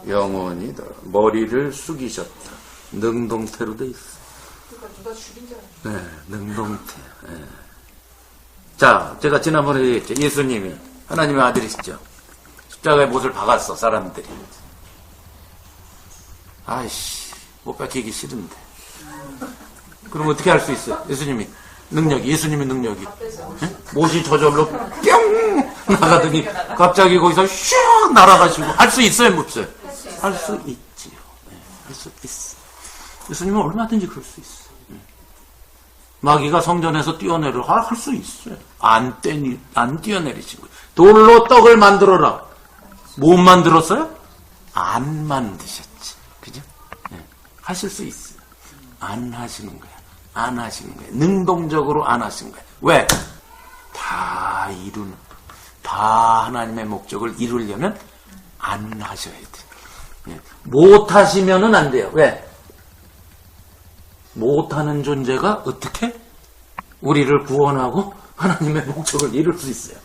영원히 머리를 숙이셨다. 능동태로 돼 있어. 누가 죽인 줄 알았어. 네, 능동태. 네. 자, 제가 지난번에 얘기했죠. 예수님이 하나님의 아들이시죠. 십자가에 못을 박았어, 사람들이. 아이씨, 못 박히기 싫은데. 그럼 어떻게 할 수 있어요? 예수님의 능력이. 응? 못이 저절로 뿅! 나가더니 갑자기 거기서 슉! 날아가시고. 할 수 있어요, 못 써요? 할 수 있지요. 네, 할 수 있어. 예수님은 얼마든지 그럴 수 있어요. 마귀가 성전에서 뛰어내려 할 수 있어요. 안 뛰어내리신 거예요. 돌로 떡을 만들어라. 못 만들었어요? 안 만드셨지. 그죠? 네. 하실 수 있어요. 안 하시는 거예요. 안 하시는 거예요. 능동적으로 안 하신 거예요. 왜? 다 하나님의 목적을 이루려면 안 하셔야 돼요. 네. 못 하시면은 안 돼요. 왜? 못하는 존재가 어떻게 우리를 구원하고 하나님의 목적을 이룰 수 있어요?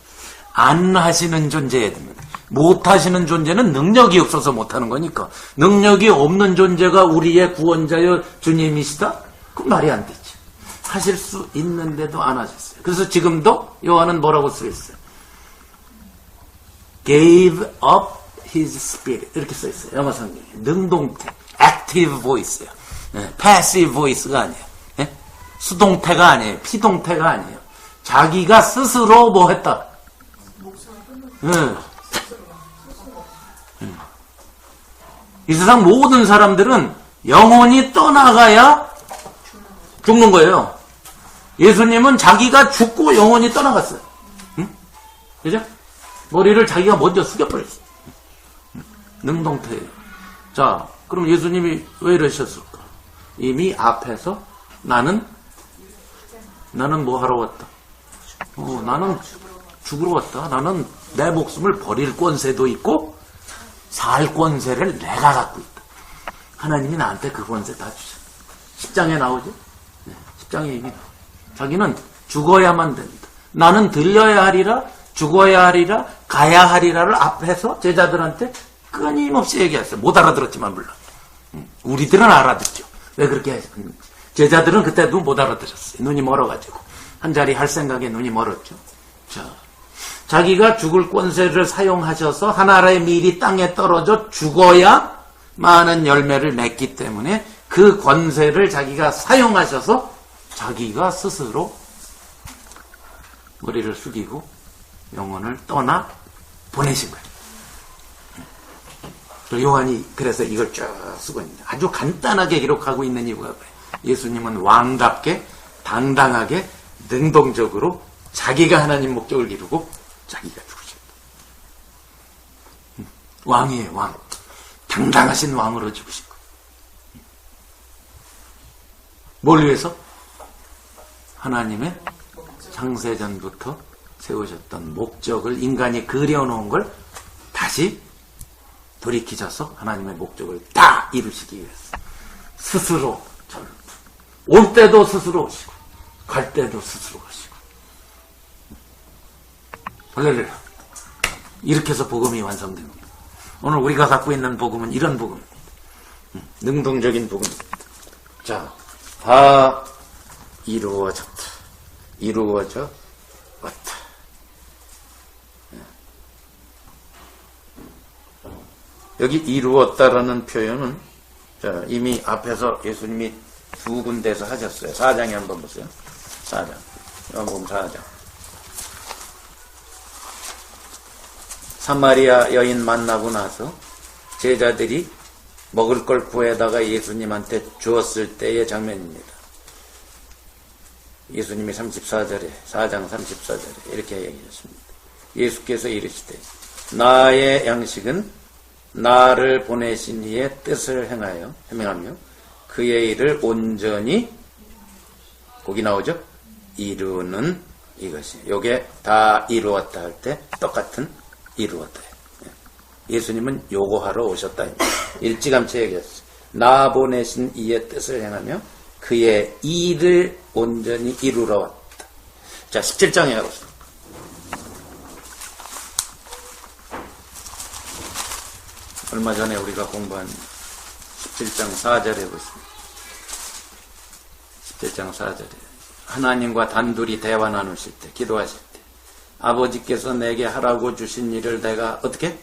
안 하시는 존재에 되면. 못 하시는 존재는 능력이 없어서 못하는 거니까. 능력이 없는 존재가 우리의 구원자여 주님이시다? 그건 말이 안 되죠. 하실 수 있는데도 안 하셨어요. 그래서 지금도 요한은 뭐라고 쓰였어요? gave up his spirit 이렇게 써있어요. 영어 성경에. 능동태, active voice예요. 네, passive voice가 아니에요. 네? 수동태가 아니에요. 피동태가 아니에요. 자기가 스스로 뭐 했다? 네. 이 세상 모든 사람들은 영혼이 떠나가야 죽는 거예요. 예수님은 자기가 죽고 영혼이 떠나갔어요. 응? 그죠? 머리를 자기가 먼저 숙여버렸어요. 능동태예요. 자, 그럼 예수님이 왜 이러셨을까? 이미 앞에서 나는 뭐 하러 왔다? 나는 죽으러 왔다. 나는 내 목숨을 버릴 권세도 있고 살 권세를 내가 갖고 있다. 하나님이 나한테 그 권세 다 주셨다. 10장에 나오죠? 네, 10장에 이미 나오죠. 자기는 죽어야만 된다. 나는 들려야 하리라, 죽어야 하리라, 가야 하리라를 앞에서 제자들한테 끊임없이 얘기했어요. 못 알아들었지만 물론. 우리들은 알아듣죠. 왜 그렇게 했는지. 제자들은 그때도 못 알아들었어요. 눈이 멀어가지고. 한 자리 할 생각에 눈이 멀었죠. 자, 자기가 죽을 권세를 사용하셔서 하나라의 밀이 땅에 떨어져 죽어야 많은 열매를 맺기 때문에 그 권세를 자기가 사용하셔서 자기가 스스로 머리를 숙이고 영혼을 떠나 보내신 거예요. 요한이 그래서 이걸 쭉 쓰고 있는데 아주 간단하게 기록하고 있는 이유가 뭐예요? 예수님은 왕답게 당당하게 능동적으로 자기가 하나님 목적을 이루고 자기가 죽으셨다. 왕이에요. 왕. 당당하신 왕으로 죽으신 거예요. 뭘 위해서? 하나님의 창세전부터 세우셨던 목적을 인간이 그려놓은 걸 다시 돌이키셔서 하나님의 목적을 다 이루시기 위해서 스스로 올 때도 스스로 오시고 갈 때도 스스로 오시고 할렐루야. 이렇게 해서 복음이 완성됩니다. 오늘 우리가 갖고 있는 복음은 이런 복음입니다. 능동적인 복음입니다. 자, 다 이루어졌다. 이루어져 왔다. 여기 이루었다라는 표현은 자, 이미 앞에서 예수님이 두 군데에서 하셨어요. 4장에 한번 보세요. 4장. 요한복음 4장. 사마리아 여인 만나고 나서 제자들이 먹을 걸 구해다가 예수님한테 주었을 때의 장면입니다. 예수님이 34절에 4장 34절에 이렇게 얘기하셨습니다. 예수께서 이르시되 나의 양식은 나를 보내신 이의 뜻을 행하며 그의 일을 온전히 거기 나오죠? 이루는 이것이 요게 다 이루었다 할 때 똑같은 이루었다. 예수님은 요거 하러 오셨다. 일찌감치 얘기했어요. 나 보내신 이의 뜻을 행하며 그의 일을 온전히 이루러 왔다. 자, 17장에 가보세요. 얼마 전에 우리가 공부한 17장 4절에 보십니다. 17장 4절에 하나님과 단둘이 대화 나누실 때, 기도하실 때 아버지께서 내게 하라고 주신 일을 내가 어떻게?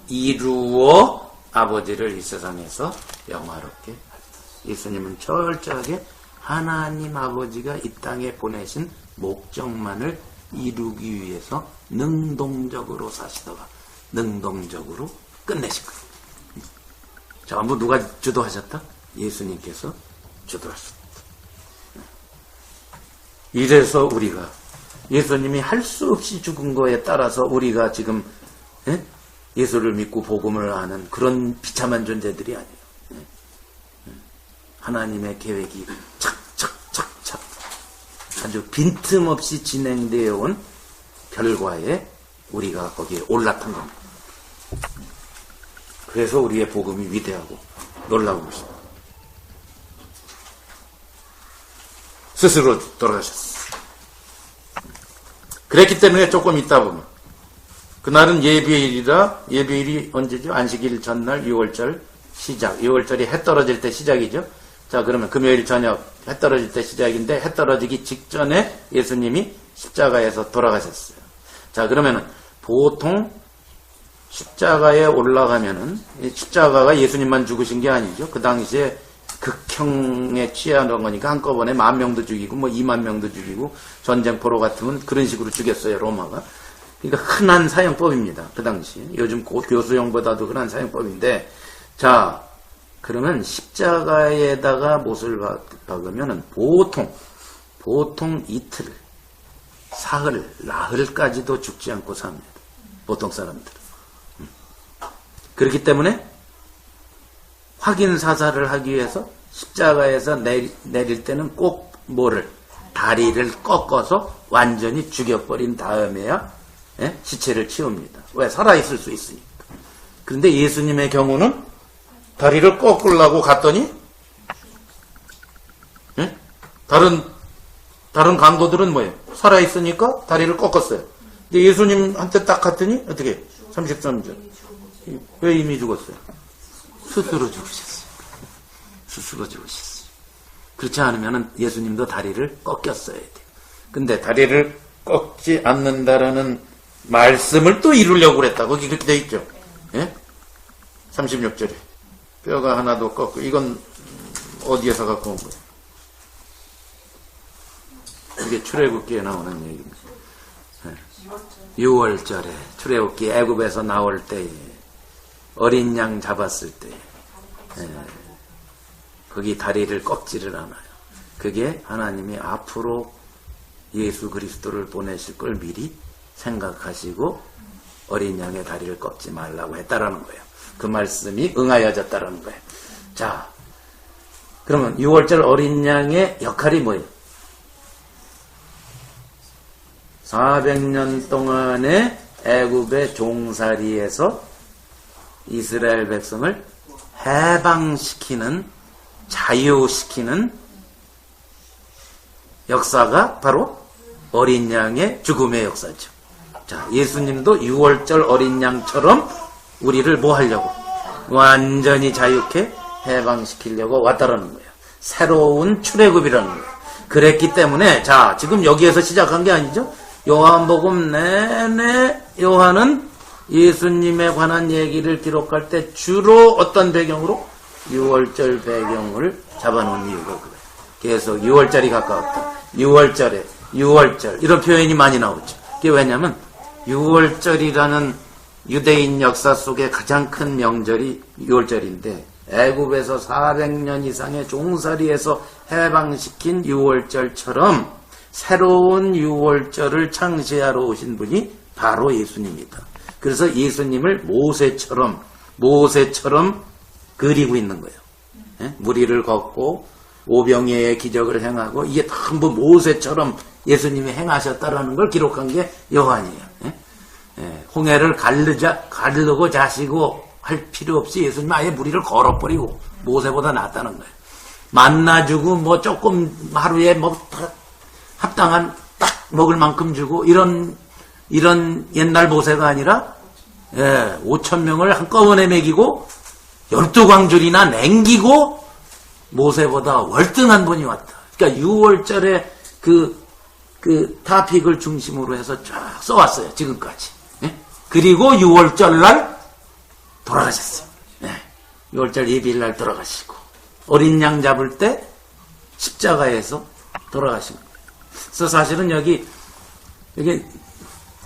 이루어 아버지를 이 세상에서 영화롭게 하리라. 예수님은 철저하게 하나님 아버지가 이 땅에 보내신 목적만을 이루기 위해서 능동적으로 사시다가 능동적으로 끝내신 거예요. 전부 누가 주도하셨다? 예수님께서 주도하셨다. 이래서 우리가 예수님이 할 수 없이 죽은 거에 따라서 우리가 지금 예수를 믿고 복음을 아는 그런 비참한 존재들이 아니에요. 하나님의 계획이 착착착착 아주 빈틈없이 진행되어 온 결과에 우리가 거기에 올라탄 겁니다. 그래서 우리의 복음이 위대하고 놀라운 것입니다. 스스로 돌아가셨어요. 그랬기 때문에 조금 있다 보면 그날은 예배일이라, 예배일이 언제죠? 안식일 전날 6월절 시작. 6월절이 해 떨어질 때 시작이죠. 자, 그러면 금요일 저녁 해 떨어질 때 시작인데 해 떨어지기 직전에 예수님이 십자가에서 돌아가셨어요. 자, 그러면은 보통 십자가에 올라가면은 십자가가 예수님만 죽으신 게 아니죠. 그 당시에 극형에 취하는 거니까 한꺼번에 10,000명도 죽이고 뭐 20,000명도 죽이고 전쟁포로 같으면 그런 식으로 죽였어요, 로마가. 그러니까 흔한 사형법입니다. 그 당시. 요즘 교수형보다도 흔한 사형법인데, 자, 그러면 십자가에다가 못을 박으면은 보통 이틀, 사흘, 나흘까지도 죽지 않고 삽니다. 보통 사람들은. 그렇기 때문에 확인 사살을 하기 위해서 십자가에서 내릴 때는 꼭 다리를 꺾어서 완전히 죽여버린 다음에야 시체를 치웁니다. 왜? 살아있을 수 있으니까. 그런데 예수님의 경우는 다리를 꺾으려고 갔더니 다른 강도들은 뭐예요? 살아있으니까 다리를 꺾었어요. 근데 예수님한테 딱 갔더니 어떻게? 33절. 왜 이미 죽었어요? 스스로 죽으셨어요. 스스로 죽으셨어요. 그렇지 않으면 예수님도 다리를 꺾였어야 돼요. 근데 다리를 꺾지 않는다라는 말씀을 또 이루려고 그랬다. 거기 그렇게 돼 있죠. 예? 36절에. 뼈가 하나도 꺾고, 이건 어디에서 갖고 온 거예요? 이게 출애굽기에 나오는 얘기입니다. 6월절에 출애굽기 애굽에서 나올 때에 어린 양 잡았을 때 거기 다리를 꺾지를 않아요. 그게 하나님이 앞으로 예수 그리스도를 보내실 걸 미리 생각하시고 어린 양의 다리를 꺾지 말라고 했다라는 거예요. 그 말씀이 응하여졌다라는 거예요. 자, 그러면 6월절 어린 양의 역할이 뭐예요? 400년 동안의 애굽의 종살이에서 이스라엘 백성을 해방시키는, 자유시키는 역사가 바로 어린 양의 죽음의 역사죠. 자, 예수님도 6월절 어린 양처럼 우리를 뭐 하려고? 완전히 자유케 해방시키려고 왔다라는 거예요. 새로운 출애굽이라는 거예요. 그랬기 때문에, 자, 지금 여기에서 시작한 게 아니죠? 요한복음 내내 요한은 예수님에 관한 얘기를 기록할 때 주로 어떤 배경으로? 6월절 배경을 잡아놓은 이유가 그거예요. 계속 6월절이 가까웠다. 6월절에 6월절 이런 표현이 많이 나오죠. 그게 왜냐하면 6월절이라는 유대인 역사 속에 가장 큰 명절이 6월절인데 애굽에서 400년 이상의 종살이에서 해방시킨 6월절처럼 새로운 6월절을 창시하러 오신 분이 바로 예수님이다. 그래서 예수님을 모세처럼 그리고 있는 거예요. 예? 무리를 걷고 오병이의 기적을 행하고 이게 전부 모세처럼 예수님이 행하셨다라는 걸 기록한 게 요한이에요. 예? 예, 홍해를 가르고 자시고 할 필요 없이 예수님 아예 무리를 걸어버리고 모세보다 낫다는 거예요. 만나 주고 뭐 조금 하루에 뭐 합당한 딱 먹을 만큼 주고 이런 옛날 모세가 아니라 5,000명을 한꺼번에 먹이고 12광줄이나 냉기고 모세보다 월등한 분이 왔다. 그러니까 6월절에 그 타픽을 중심으로 해서 쫙 써왔어요. 지금까지. 예? 그리고 6월절 날 돌아가셨어요. 6월절 예배일 날 돌아가시고 어린 양 잡을 때 십자가에서 돌아가신 거예요. 그래서 사실은 여기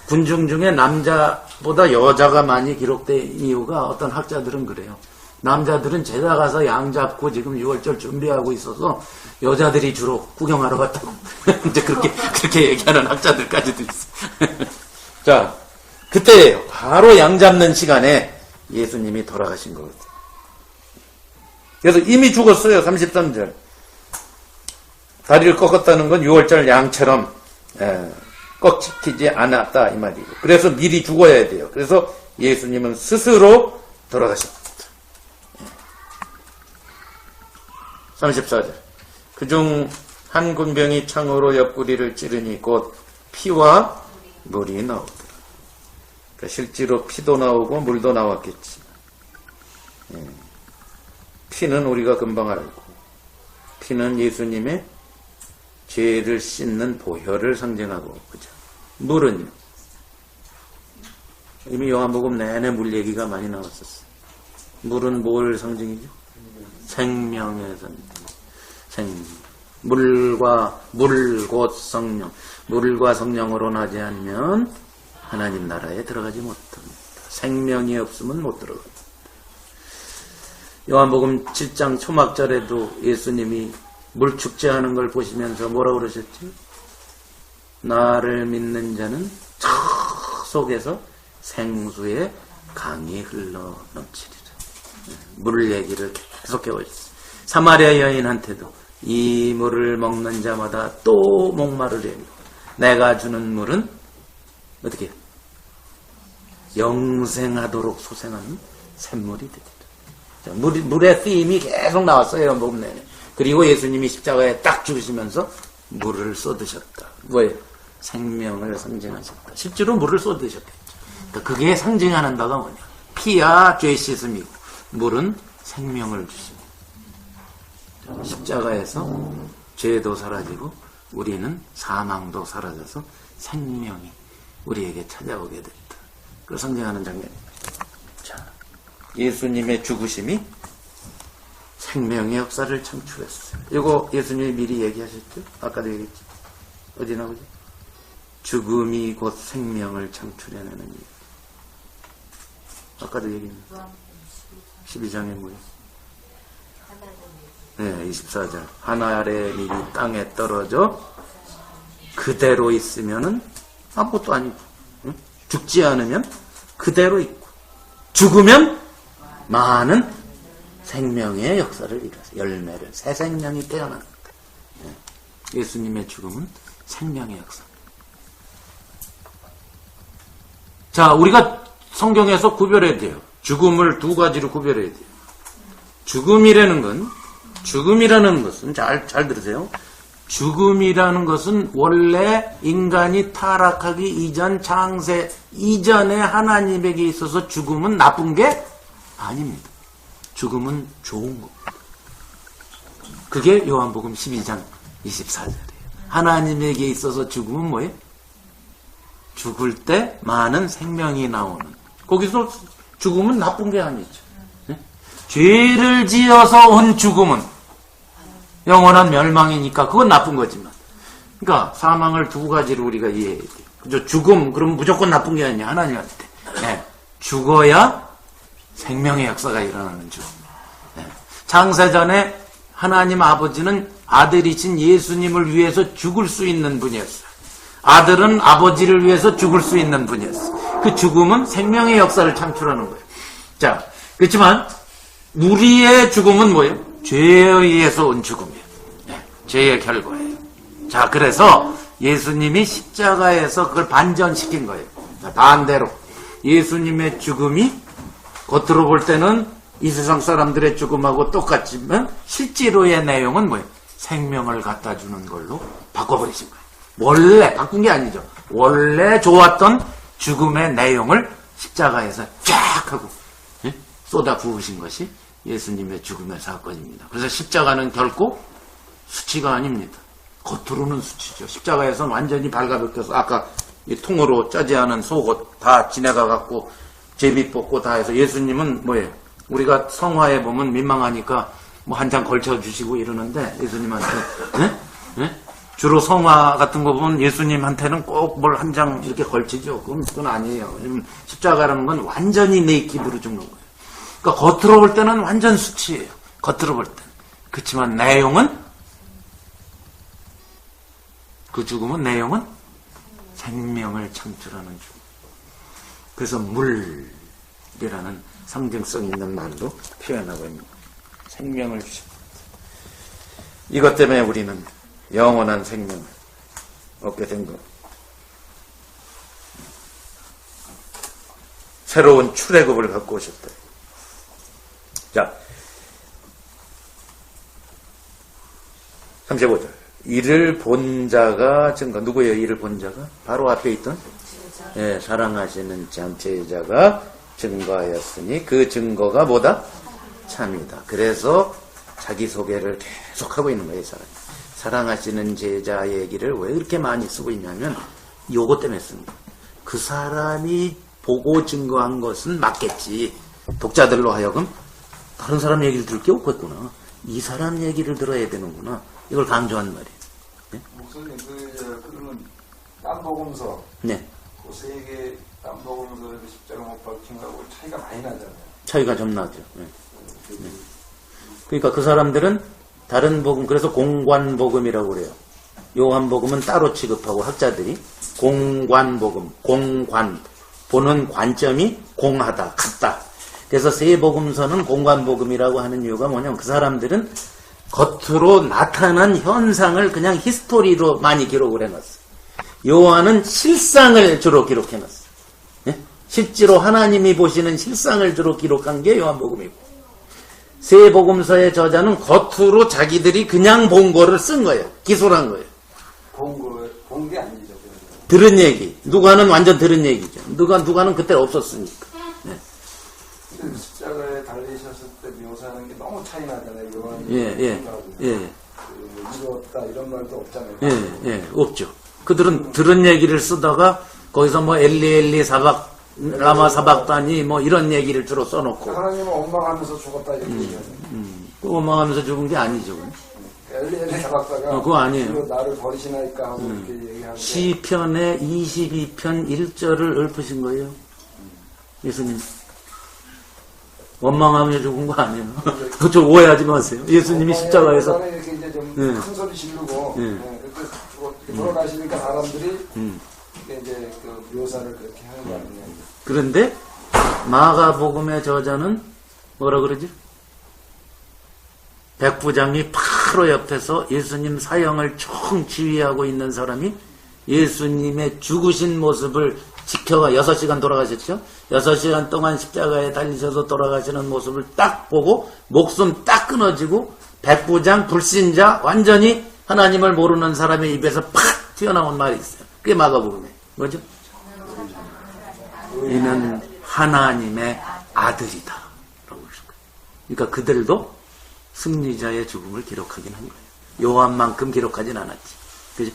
군중 중에 남자보다 여자가 많이 기록된 이유가 어떤 학자들은 그래요. 남자들은 제사 가서 양 잡고 지금 6월절 준비하고 있어서 여자들이 주로 구경하러 갔다고. 이제 그렇게 얘기하는 학자들까지도 있어. 자, 그때예요. 바로 양 잡는 시간에 예수님이 돌아가신 거거든요. 그래서 이미 죽었어요. 33절. 다리를 꺾었다는 건 6월절 양처럼 꺾이지 않았다 이 말이에요. 그래서 미리 죽어야 돼요. 그래서 예수님은 스스로 돌아가셨습니다. 34절. 그중 한 군병이 창으로 옆구리를 찌르니 곧 피와 물이 나오더라. 그러니까 실제로 피도 나오고 물도 나왔겠지. 피는 우리가 금방 알고, 피는 예수님의 죄를 씻는 보혈을 상징하고, 그죠? 물은요. 이미 요한복음 내내 물 얘기가 많이 나왔었어요. 물은 뭘 상징이죠? 생명의 생명. 물과 물 곧 성령. 물과 성령으로 나지 않으면 하나님 나라에 들어가지 못합니다. 생명이 없으면 못 들어갑니다. 요한복음 7장 초막절에도 예수님이 물 축제하는 걸 보시면서 뭐라고 그러셨죠? 나를 믿는 자는 저 속에서 생수의 강이 흘러 넘치리라. 물 얘기를 계속 해오셨어요. 사마리아 여인한테도 이 물을 먹는 자마다 또 목마르리니 내가 주는 물은 어떻게 영생하도록 솟아나는 샘물이 되리라. 물의 쓰임이 계속 나왔어요. 요한복음 내내. 그리고 예수님이 십자가에 딱 죽으시면서 물을 쏟으셨다. 뭐예요? 생명을 상징하셨다. 실제로 물을 쏟으셨겠죠. 그러니까 그게 상징하는 바가 뭐냐? 피야 죄 씻음이고 물은 생명을 주십니다. 십자가에서 죄도 사라지고 우리는 사망도 사라져서 생명이 우리에게 찾아오게 됐다. 그걸 상징하는 장면입니다. 자, 예수님의 죽으심이 생명의 역사를 창출했어요. 이거 예수님이 미리 얘기하셨죠? 아까도 얘기했죠? 어디 나오죠? 죽음이 곧 생명을 창출해내는 일. 아까도 얘기했는데 12장에 뭐예요? 네, 24절. 하늘의 밀이 땅에 떨어져 그대로 있으면은 아무것도 아니고, 응? 죽지 않으면 그대로 있고, 죽으면 많은 생명의 역사를 이뤄서 열매를, 새 생명이 태어납니다. 예수님의 죽음은 생명의 역사. 자, 우리가 성경에서 구별해야 돼요. 죽음을 두 가지로 구별해야 돼요. 죽음이라는 것은 잘 들으세요. 죽음이라는 것은 원래 인간이 타락하기 이전 창세 이전에 하나님에게 있어서 죽음은 나쁜 게 아닙니다. 죽음은 좋은 겁니다. 그게 요한복음 12장 24절이에요. 하나님에게 있어서 죽음은 뭐예요? 죽을 때 많은 생명이 나오는. 거기서 죽음은 나쁜 게 아니죠. 네? 죄를 지어서 온 죽음은 영원한 멸망이니까 그건 나쁜 거지만. 그러니까 사망을 두 가지로 우리가 이해해야 돼요. 그죠? 죽음, 그럼 무조건 나쁜 게 아니야. 하나님한테. 네. 죽어야 생명의 역사가 일어나는 죽음. 네. 창세전에 하나님 아버지는 아들이신 예수님을 위해서 죽을 수 있는 분이었어요. 아들은 아버지를 위해서 죽을 수 있는 분이었어요. 그 죽음은 생명의 역사를 창출하는 거예요. 자, 그렇지만 우리의 죽음은 뭐예요? 죄에 의해서 온 죽음이에요. 네, 죄의 결과예요. 자, 그래서 예수님이 십자가에서 그걸 반전시킨 거예요. 자, 반대로 예수님의 죽음이 겉으로 볼 때는 이 세상 사람들의 죽음하고 똑같지만 실제로의 내용은 뭐예요? 생명을 갖다 주는 걸로 바꿔버리신 거예요. 원래 바꾼 게 아니죠. 원래 좋았던 죽음의 내용을 십자가에서 쫙 하고 쏟아 부으신 것이 예수님의 죽음의 사건입니다. 그래서 십자가는 결코 수치가 아닙니다. 겉으로는 수치죠. 십자가에서는 완전히 발가벗겨서 아까 이 통으로 짜지 않은 속옷 다 지내가 갖고 제비 뽑고 다 해서 예수님은 뭐예요? 우리가 성화에 보면 민망하니까 뭐 한 장 걸쳐주시고 이러는데 예수님한테 네? 주로 성화 같은 거 보면 예수님한테는 꼭 뭘 한 장 이렇게 걸치죠. 그건 아니에요. 십자가라는 건 완전히 네이키드로 죽는 거예요. 그러니까 겉으로 볼 때는 완전 수치예요. 겉으로 볼 때는. 그렇지만 내용은, 그 죽음은 내용은 생명을 창출하는 죽음. 그래서 물이라는 상징성 있는 말로 표현하고 있는 거예요. 생명을 주십니다. 이것 때문에 우리는 영원한 생명을 얻게 된 것. 새로운 출애굽을 갖고 오셨다. 자, 35절. 이를 본 자가 증거. 누구예요? 이를 본 자가? 바로 앞에 있던 예, 사랑하시는 참 제자가 증거하였으니 그 증거가 뭐다? 참이다. 그래서 자기 소개를 계속하고 있는 거예요. 이 사람이. 사랑하시는 제자 얘기를 왜 이렇게 많이 쓰고 있냐면 요거 때문에 씁니다. 그 사람이 보고 증거한 것은 맞겠지. 독자들로 하여금 다른 사람 얘기를 들을 게 없겠구나. 이 사람 얘기를 들어야 되는구나. 이걸 강조한 말이에요. 네? 목사님, 그러면 땀복음서, 네. 그 세 개 땀복음서 십자가 못 박힌 거하고 차이가 많이 나잖아요. 차이가 좀 나죠. 네. 네. 그러니까 그 사람들은 다른 복음, 그래서 공관복음이라고 그래요. 요한복음은 따로 취급하고 학자들이 공관복음, 공관, 보는 관점이 공하다, 같다. 그래서 세 복음서는 공관복음이라고 하는 이유가 뭐냐면 그 사람들은 겉으로 나타난 현상을 그냥 히스토리로 많이 기록을 해놨어요. 요한은 실상을 주로 기록해놨어요. 예? 실제로 하나님이 보시는 실상을 주로 기록한 게 요한복음이고, 세 복음서의 저자는 겉으로 자기들이 그냥 본 거를 쓴 거예요. 기술한 거예요. 본 게 아니죠. 들은 얘기. 누가는 완전 들은 얘기죠. 누가는 그때 없었으니까. 예. 근데 십자가에 달리셨을 때 묘사하는 게 너무 차이 나잖아요. 요한이 예. 이루었다 이런 말도 없잖아요. 예. 없죠. 그들은 들은 얘기를 쓰다가 거기서 뭐 엘리 사박 라마 사박단이 뭐 이런 얘기를 주로 써놓고. 하나님은 원망하면서 죽었다 이렇게 얘기하죠. 원망하면서 죽은 게 아니죠. 엘리 사박다가 그거 아니에요. 나를 버리시나이까 하고 이렇게 얘기하는데 시편의 22편 1절을 읊으신 거예요. 예수님. 원망하며 죽은 거 아니에요. 그쪽 오해하지 마세요. 예수님이 십자가에서. 이렇게 이제 좀 큰 소리 지르고 이렇게 돌아가시니까 사람들이 이제 그 묘사를 그렇게 하는 거 아니냐. 그런데 마가복음의 저자는 뭐라 그러지? 백부장이 바로 옆에서 예수님 사형을 총 지휘하고 있는 사람이 예수님의 죽으신 모습을 지켜가 6시간 돌아가셨죠? 6시간 동안 십자가에 달리셔서 돌아가시는 모습을 딱 보고 목숨 딱 끊어지고 백부장, 불신자, 완전히 하나님을 모르는 사람의 입에서 팍 튀어나온 말이 있어요. 그게 마가복음이에요. 뭐죠? 이는 하나님의 아들이다. 라고 그러신 거예요. 그러니까 그들도 승리자의 죽음을 기록하긴 한 거예요. 요한만큼 기록하진 않았지. 그죠?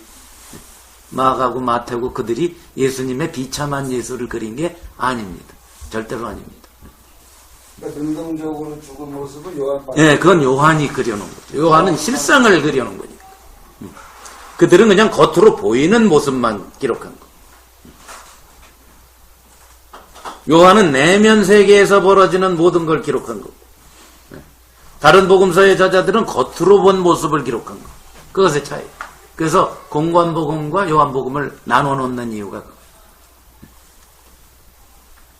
마가고 마태고 그들이 예수님의 비참한 예수를 그린 게 아닙니다. 절대로 아닙니다. 그러니까 능동적으로 죽은 모습을 요한 예, 그건 요한이 그려놓은 거죠. 요한은 실상을 그려놓은 거니까. 그들은 그냥 겉으로 보이는 모습만 기록한 거. 요한은 내면 세계에서 벌어지는 모든 걸 기록한 거고. 다른 복음서의 저자들은 겉으로 본 모습을 기록한 거. 그것의 차이. 그래서 공관복음과 요한복음을 나눠 놓는 이유가 그거예요.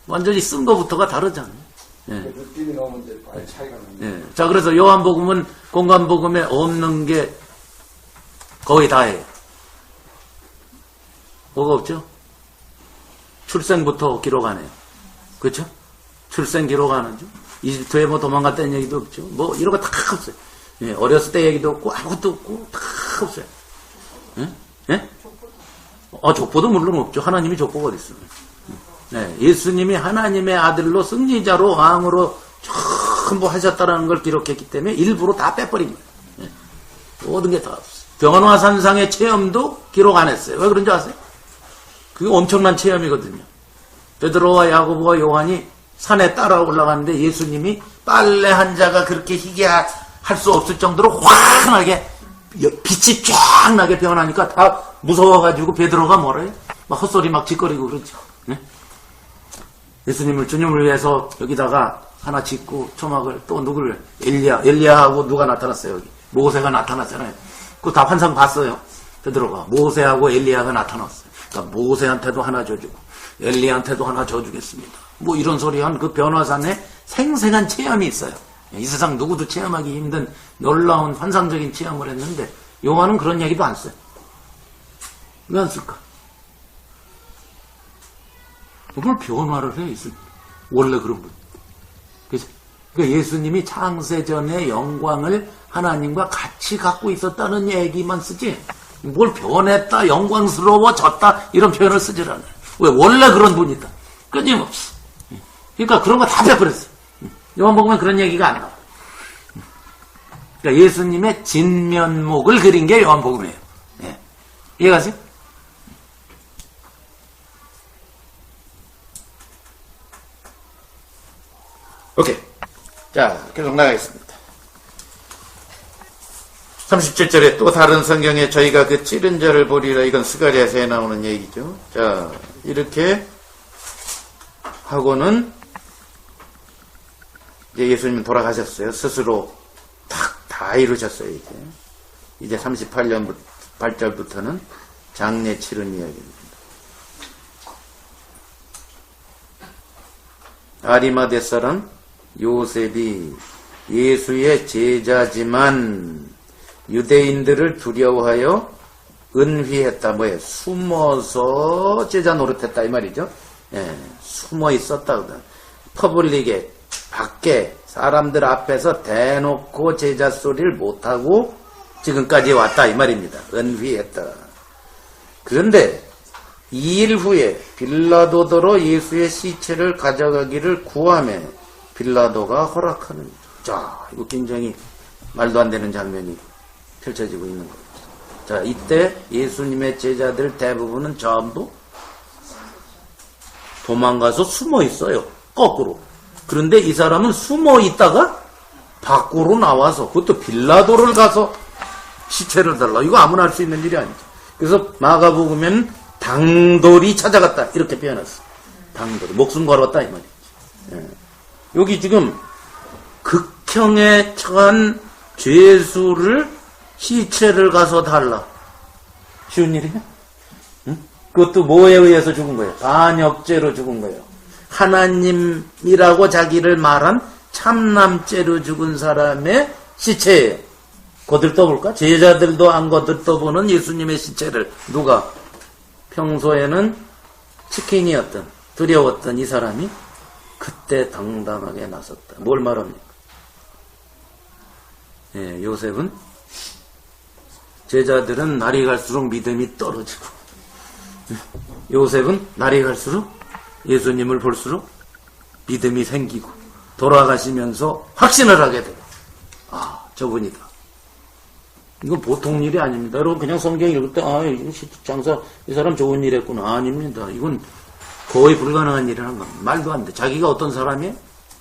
완전히 쓴 거부터가 다르잖아요. 예. 느낌이 너무 이제 많이 차이가 나요. 예. 자, 그래서 요한복음은 공관복음에 없는 게 거의 다예요. 뭐가 없죠? 출생부터 기록 안 해요. 그렇죠? 출생 기록 안 하죠. 이집트에 뭐 도망갔다는 얘기도 없죠. 뭐 이런 거 다 없어요. 예. 어렸을 때 얘기도 없고 아무것도 없고 다 없어요. 예? 예? 족보도 물론 없죠. 하나님이 족보가 어디 있어요. 네, 예수님이 하나님의 아들로 승리자로 왕으로 전부 하셨다는 걸 기록했기 때문에 일부러 다 빼버린 거예요. 네. 모든 게 다 없어요. 변화산상의 체험도 기록 안 했어요. 왜 그런지 아세요? 그게 엄청난 체험이거든요. 베드로와 야고보와 요한이 산에 따라 올라갔는데 예수님이 빨래 한 자가 그렇게 희게 할 수 없을 정도로 환하게 빛이 쫙 나게 변하니까 다 무서워가지고 베드로가 뭐라 해요? 막 헛소리 막 짓거리고 그러죠. 네? 예수님을 주님을 위해서 여기다가 하나 짓고 초막을 또 누구를 엘리야하고 누가 나타났어요 여기 모세가 나타났잖아요. 그거 다 환상 봤어요. 베드로가 모세하고 엘리야가 나타났어요. 그러니까 모세한테도 하나 줘주고 엘리야한테도 하나 줘주겠습니다. 뭐 이런 소리 한 그 변화산에 생생한 체험이 있어요. 이 세상 누구도 체험하기 힘든 놀라운 환상적인 체험을 했는데 요한은 그런 얘기도 안 써요. 왜 안 쓸까? 뭘 변화를 해? 원래 그런 분. 그러니까 예수님이 창세전의 영광을 하나님과 같이 갖고 있었다는 얘기만 쓰지 뭘 변했다, 영광스러워졌다 이런 표현을 쓰질 않아요. 왜? 원래 그런 분이다. 끊임없이. 그러니까 그런 거 다 빼버렸어요. 요한복음에 그런 얘기가 안 나와요. 그러니까 예수님의 진면목을 그린 게 요한복음이에요. 예. 이해가세요? 오케이. 자, 계속 나가겠습니다. 37절에 또 다른 성경에 저희가 그 찌른 자를 보리라 이건 스가랴서에 나오는 얘기죠. 자, 이렇게 하고는 이제 예수님은 돌아가셨어요. 스스로 다 이루셨어요. 이제 38년 8절부터는 장례 치른 이야기입니다. 아리마대 사람 요셉이 예수의 제자지만 유대인들을 두려워하여 은휘했다. 뭐예요? 숨어서 제자 노릇했다 이 말이죠. 예, 숨어 있었다. 퍼블릭에 밖에 사람들 앞에서 대놓고 제자 소리를 못하고 지금까지 왔다 이 말입니다. 은휘했다. 그런데 2일 후에 빌라도더러 예수의 시체를 가져가기를 구하며 빌라도가 허락하는. 자, 이거 굉장히 말도 안 되는 장면이 펼쳐지고 있는 겁니다. 자, 이때 예수님의 제자들 대부분은 전부 도망가서 숨어 있어요. 거꾸로. 그런데 이 사람은 숨어 있다가 밖으로 나와서 그것도 빌라도를 가서 시체를 달라. 이거 아무나 할 수 있는 일이 아니죠. 그래서 마가복음에는 당돌이 찾아갔다 이렇게 표현했어. 당돌이 목숨 걸었다 이 말이지. 예. 여기 지금 극형에 처한 죄수를 시체를 가서 달라. 쉬운 일이야? 응? 그것도 뭐에 의해서 죽은 거예요? 반역죄로 죽은 거예요. 하나님이라고 자기를 말한 참남죄로 죽은 사람의 시체예요. 거들떠볼까? 제자들도 안 거들떠보는 예수님의 시체를 누가? 평소에는 치킨이었던 두려웠던 이 사람이 그때 당당하게 나섰다. 뭘 말합니까? 예, 요셉은 제자들은 날이 갈수록 믿음이 떨어지고 요셉은 날이 갈수록 예수님을 볼수록 믿음이 생기고 돌아가시면서 확신을 하게 돼요. 아, 저분이다. 이건 보통 일이 아닙니다. 여러분 그냥 성경 읽을 때 아, 이거 장사 이 사람 좋은 일 했구나. 아닙니다. 이건 거의 불가능한 일을 한 겁니다. 말도 안 돼. 자기가 어떤 사람이에요?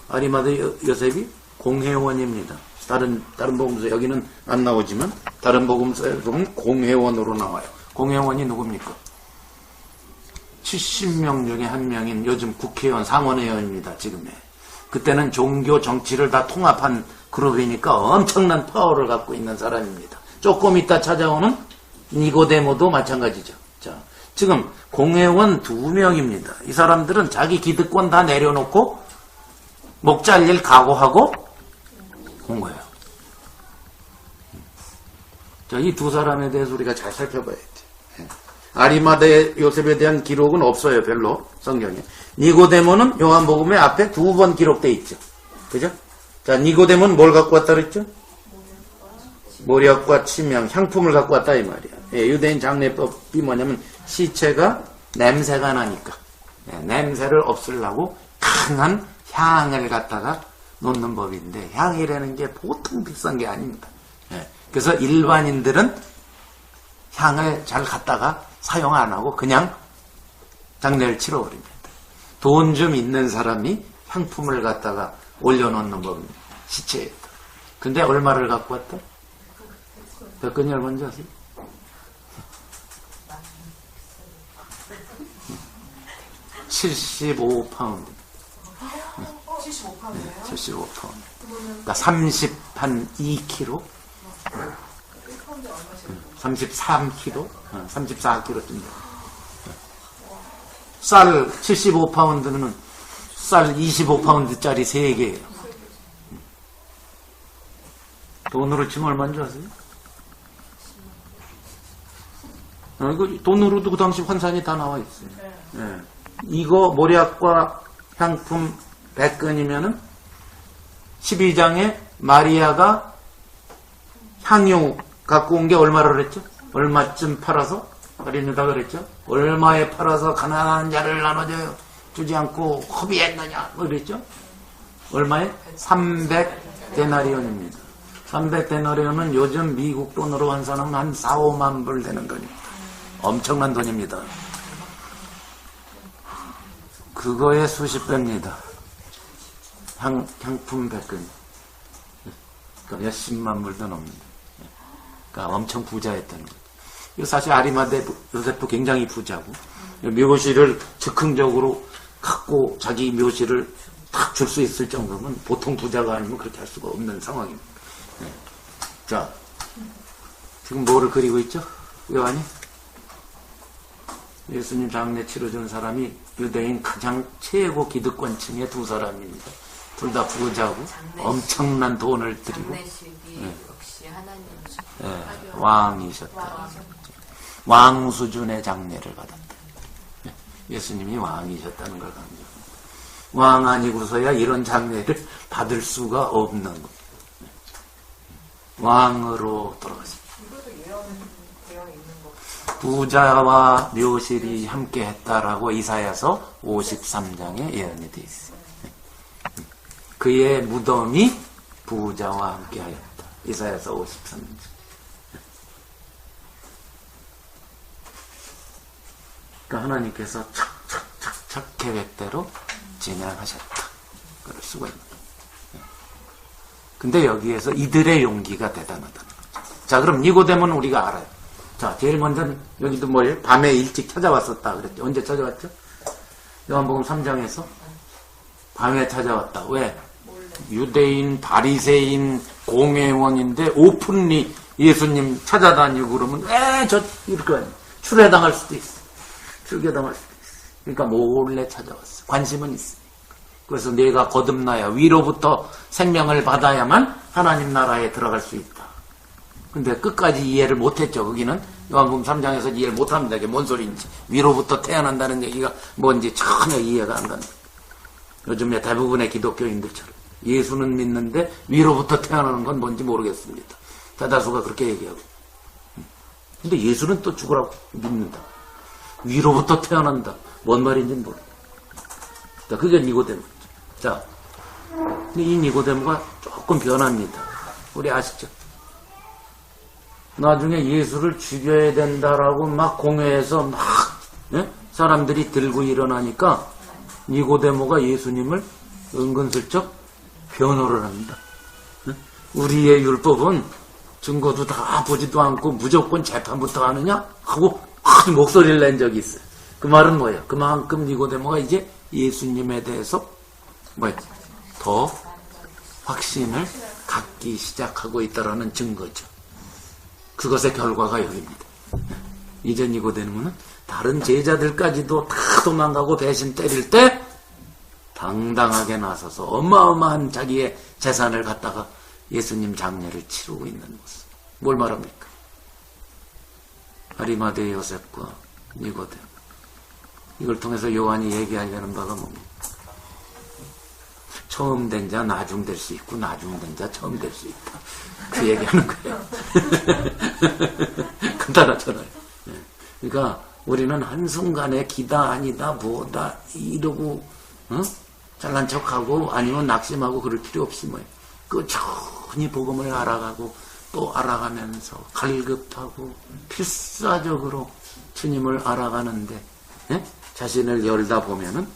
아리마대 요셉이 공회원입니다. 다른 복음서 여기는 안 나오지만 다른 복음서에 보면 공회원으로 나와요. 공회원이 누굽니까? 70명 중에 한 명인 요즘 국회의원 상원의원입니다. 지금의. 그때는 종교 정치를 다 통합한 그룹이니까 엄청난 파워를 갖고 있는 사람입니다. 조금 이따 찾아오는 니고데모도 마찬가지죠. 자, 지금 공회원 2명입니다. 이 사람들은 자기 기득권 다 내려놓고 목 잘릴 각오하고 온 거예요. 자, 이 두 사람에 대해서 우리가 잘 살펴봐야 돼. 아리마대 요셉에 대한 기록은 없어요. 별로 성경에. 니고데모는 요한복음에 앞에 2번 기록되어 있죠. 그죠? 자, 니고데모는 뭘 갖고 왔다 그랬죠? 모략과 치명, 향품을 갖고 왔다 이 말이야. 예, 유대인 장례법이 뭐냐면 시체가 냄새가 나니까 냄새를 없애려고 강한 향을 갖다가 놓는 법인데 향이라는 게 보통 비싼 게 아닙니다. 예, 그래서 일반인들은 향을 잘 갖다가 사용 안 하고 그냥 장례를 치러버립니다. 돈 좀 있는 사람이 향품을 갖다가 올려놓는 법입니다. 시체에. 근데 얼마를 갖고 왔다? 백근이 얼마인지 아세요? 75파운드. 75파운드? 75파운드예요? 75파운드. 그러면 그러니까 30한 2kg? 1파운드 얼마씩? 33kg? 34kg쯤 돼요. 쌀 75파운드는 쌀 25파운드짜리 3개예요. 돈으로 치면 얼마인 줄 아세요? 이거 돈으로도 그 당시 환산이 다 나와 있어요. 예. 이거 모략과 향품 100근이면은 12장에 마리아가 향유 갖고 온 게 얼마라 그랬죠? 얼마쯤 팔아서? 할인이다 그랬죠? 얼마에 팔아서 가난한 자를 나눠줘요. 주지 않고 허비했느냐? 뭐 그랬죠? 얼마에? 300데나리온입니다. 300데나리온은 요즘 미국 돈으로 환산하면 한 4, 5만 불 되는 돈입니다. 엄청난 돈입니다. 그거의 수십 배입니다. 향품 100근. 그러니까 몇십만 불도 넘습니다. 그러니까 엄청 부자였다는 거죠. 사실 아리마대 요셉도 굉장히 부자고, 묘시를 즉흥적으로 갖고 자기 묘시를 딱 줄 수 있을 정도면 보통 부자가 아니면 그렇게 할 수가 없는 상황입니다. 네. 자, 지금 뭐를 그리고 있죠? 요한이? 예수님 장례 치러준 사람이 유대인 가장 최고 기득권층의 두 사람입니다. 둘 다 부자고 엄청난 돈을 들이고 장례식이 역시 하나님 왕이셨다. 왕 수준의 장례를 받았다. 예수님이 왕이셨다는 걸 강조합니다. 왕 아니고서야 이런 장례를 받을 수가 없는 겁니다. 왕으로 돌아가십니다. 이것도 예언되어 있는 거. 부자와 묘실이 함께 했다라고 이사야서 53장에 예언이 되어 있어요. 그의 무덤이 부자와 함께 하였다. 이사야서 53장. 그러니까 하나님께서 착착착착 계획대로 진행하셨다. 그럴 수가 있는 거예요. 근데 여기에서 이들의 용기가 대단하다는 거죠. 자, 그럼 니고데모는 우리가 알아요. 자, 제일 먼저 여기도 뭐예요? 밤에 일찍 찾아왔었다 그랬죠. 언제 찾아왔죠? 요한복음 3장에서 밤에 찾아왔다. 왜? 유대인, 바리새인, 공회원인데 오픈리 예수님 찾아다니고 그러면 이렇게 출애당할 수도 있어. 출교당할 수도 있어. 그러니까 몰래 찾아왔어. 관심은 있어. 그래서 내가 거듭나야 위로부터 생명을 받아야만 하나님 나라에 들어갈 수 있다. 근데 끝까지 이해를 못했죠. 거기는 요한복음 3장에서 이해를 못합니다. 이게 뭔 소리인지. 위로부터 태어난다는 얘기가 뭔지 전혀 이해가 안 간다. 요즘에 대부분의 기독교인들처럼 예수는 믿는데 위로부터 태어나는 건 뭔지 모르겠습니다. 대다수가 그렇게 얘기하고. 근데 예수는 또 죽으라고 믿는다. 위로부터 태어난다. 뭔 말인지는 모르겠다. 자, 그게 니고데모. 자, 근데 이 니고데모가 조금 변합니다. 우리 아시죠? 나중에 예수를 죽여야 된다라고 막 공회에서 막 사람들이 들고 일어나니까 니고데모가 예수님을 은근슬쩍 변호를 합니다. 우리의 율법은 증거도 다 보지도 않고 무조건 재판부터 하느냐? 하고 아주 목소리를 낸 적이 있어요. 그 말은 뭐예요? 그만큼 니고데모가 이제 예수님에 대해서 더 확신을 갖기 시작하고 있다라는 증거죠. 그것의 결과가 여기입니다. 이제 니고데모는 다른 제자들까지도 다 도망가고 배신 때릴 때 당당하게 나서서 어마어마한 자기의 재산을 갖다가 예수님 장례를 치르고 있는 모습. 뭘 말합니까? 아리마대 요셉과 니고데모. 이걸 통해서 요한이 얘기하려는 바가 뭡니까? 처음 된 자 나중 될 수 있고 나중 된 자 처음 될 수 있다. 그 얘기하는 거예요. 간단하잖아요. 그러니까 우리는 한순간에 기다 아니다 뭐다 이러고 잘난 척하고 아니면 낙심하고 그럴 필요 없이 뭐예요. 꾸준히 복음을 알아가고 또 알아가면서 갈급하고 필사적으로 주님을 알아가는데 자신을 열다 보면은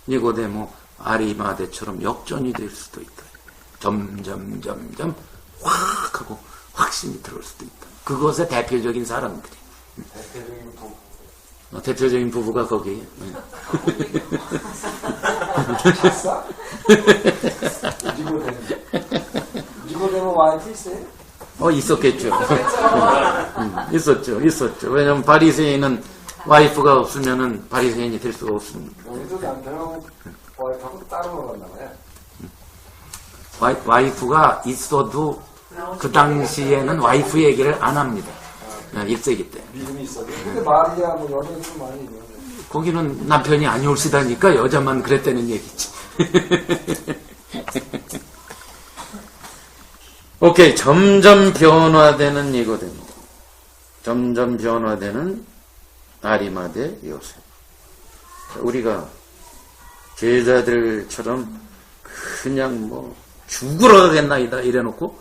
니고데모 아리마대처럼 역전이 될 수도 있다. 점점 확 하고 확신이 들어올 수도 있다. 그것의 대표적인 사람들이. 대표적인 부부. 대표적인 부부가 거기에요. 찼어? 와이프 있어요? 있었겠죠. 있었죠. 왜냐면 바리새인은 와이프가 없으면은 바리새인이 될 수가 없습니다. 우리도 남편하고 와이프하고 따로 놀았나 봐요. 와이프가 있어도 그 당시에는 와이프 얘기를 안 합니다. 1세기 때. 믿음이 있어도. 근데 마리아 뭐 여자는 좀 많이 있는데. 거기는 남편이 아니올시다니까 여자만 그랬다는 얘기지. 오케이. 점점 변화되는 니고데모. 점점 변화되는 아리마대 요셉. 우리가 제자들처럼 그냥 뭐 죽으러 가겠나이다 이래놓고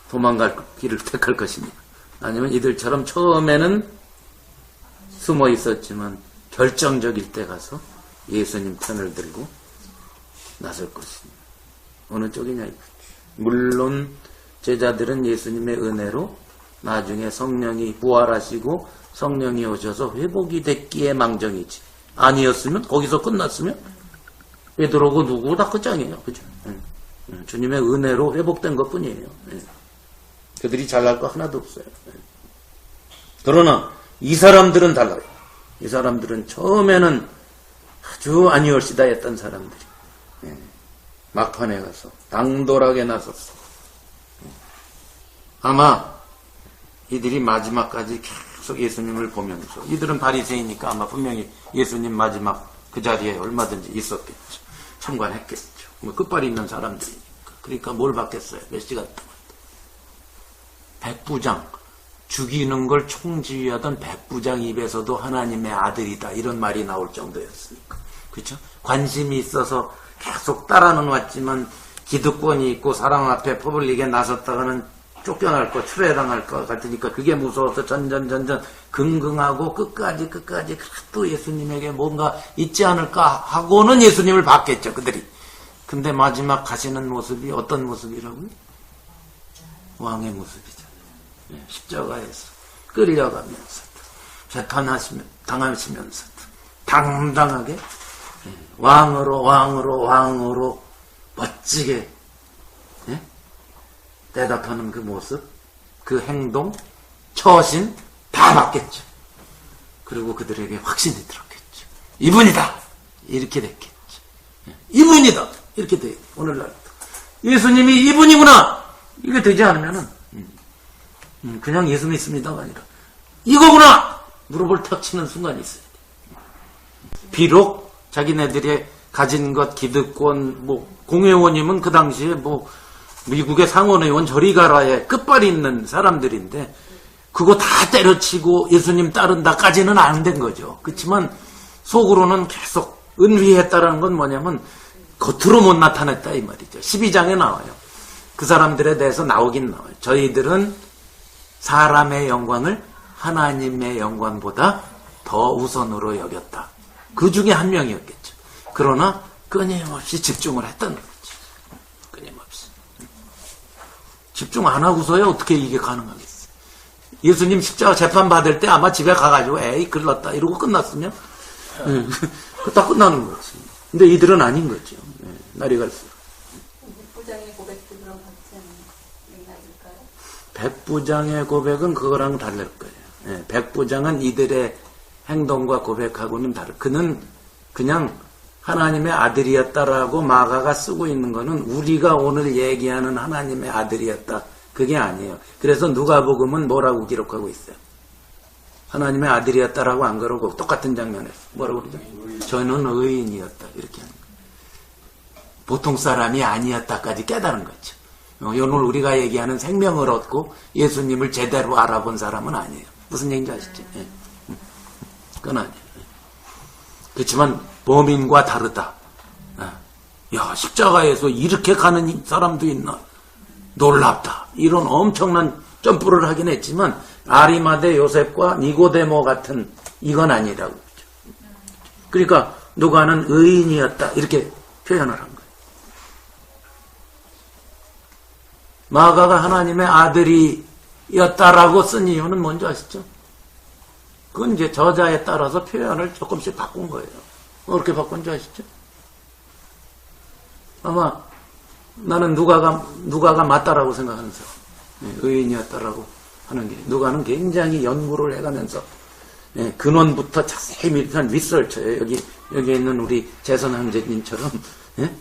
도망갈 길을 택할 것이냐, 아니면 이들처럼 처음에는 숨어 있었지만 결정적일 때 가서 예수님 편을 들고 나설 것이냐, 어느 쪽이냐. 물론 제자들은 예수님의 은혜로 나중에 성령이 부활하시고 성령이 오셔서 회복이 됐기에 망정이지, 아니었으면 거기서 끝났으면 베드로고 누구 다 끝장이에요. 그죠? 주님의 은혜로 회복된 것 뿐이에요. 그들이 잘날 거 하나도 없어요. 그러나 이 사람들은 달라요. 이 사람들은 처음에는 아주 아니올시다 했던 사람들이 막판에 가서 당돌하게 나섰어. 아마 이들이 마지막까지 계속 예수님을 보면서, 이들은 바리새이니까 아마 분명히 예수님 마지막 그 자리에 얼마든지 있었겠죠. 참관했겠죠. 뭐 끝발이 있는 사람들이니까. 그러니까 뭘 받겠어요? 몇 시간 동안. 백부장, 죽이는 걸 총지휘하던 백부장 입에서도 하나님의 아들이다 이런 말이 나올 정도였으니까. 그렇죠? 관심이 있어서 계속 따라는 왔지만 기득권이 있고 사람 앞에 퍼블릭에 나섰다가는 쫓겨날 거, 추례당할 것 같으니까 그게 무서워서 전전 긍긍하고 끝까지 또 예수님에게 뭔가 있지 않을까 하고는 예수님을 봤겠죠, 그들이. 근데 마지막 가시는 모습이 어떤 모습이라고요? 왕의 모습이죠. 십자가에서 끌려가면서 당하시면서 당당하게 왕으로 멋지게 대답하는 그 모습, 그 행동, 처신 다 받겠죠. 그리고 그들에게 확신이 들었겠죠. 이분이다! 이렇게 됐겠죠. 이분이다! 이렇게 돼. 오늘날도. 예수님이 이분이구나! 이게 되지 않으면은, 그냥 예수 믿습니다가 아니라, 이거구나! 무릎을 탁 치는 순간이 있어요. 비록 자기네들이 가진 것, 기득권, 공회원이면 그 당시에 미국의 상원의원 저리 가라에 끝발이 있는 사람들인데 그거 다 때려치고 예수님 따른다까지는 안 된 거죠. 그렇지만 속으로는 계속 은휘했다라는 건 뭐냐면 겉으로 못 나타냈다 이 말이죠. 12장에 나와요. 그 사람들에 대해서 나오긴 나와요. 저희들은 사람의 영광을 하나님의 영광보다 더 우선으로 여겼다. 그 중에 한 명이었겠죠. 그러나 끊임없이 집중을 했던 거죠. 끊임없이. 집중 안 하고서야 어떻게 이게 가능하겠어요. 예수님 십자가 재판 받을 때 아마 집에 가가지고 에이 글렀다 이러고 끝났으면 다 끝나는 거지. 근데 이들은 아닌 거죠. 날이 갈수록. 백부장의 고백도 그럼 같은 맥락일까요? 백부장의 고백은 그거랑 다를 거예요. 백부장은 이들의 행동과 고백하고는 다르. 그는 그냥 하나님의 아들이었다라고 마가가 쓰고 있는 거는 우리가 오늘 얘기하는 하나님의 아들이었다. 그게 아니에요. 그래서 누가복음은 뭐라고 기록하고 있어요? 하나님의 아들이었다라고 안 그러고 똑같은 장면에 뭐라고 그러죠? 저는 의인이었다. 이렇게 하는 거예요. 보통 사람이 아니었다까지 깨달은 거죠. 오늘 우리가 얘기하는 생명을 얻고 예수님을 제대로 알아본 사람은 아니에요. 무슨 얘기인지 아시죠? 그건 아니에요. 그렇지만 범인과 다르다. 야, 십자가에서 이렇게 가는 사람도 있나? 놀랍다. 이런 엄청난 점프를 하긴 했지만 아리마대 요셉과 니고데모 같은 이건 아니라고. 그러니까 누가는 의인이었다. 이렇게 표현을 한 거예요. 마가가 하나님의 아들이었다라고 쓴 이유는 뭔지 아시죠? 그건 이제 저자에 따라서 표현을 조금씩 바꾼 거예요. 어떻게 바꾼지 아시죠? 아마 나는 누가가 맞다라고 생각하는 사람. 의인이었다라고 하는 게, 누가는 굉장히 연구를 해가면서 근원부터 자세히 밀한 리서처예요. 여기 있는 우리 재선 형제님처럼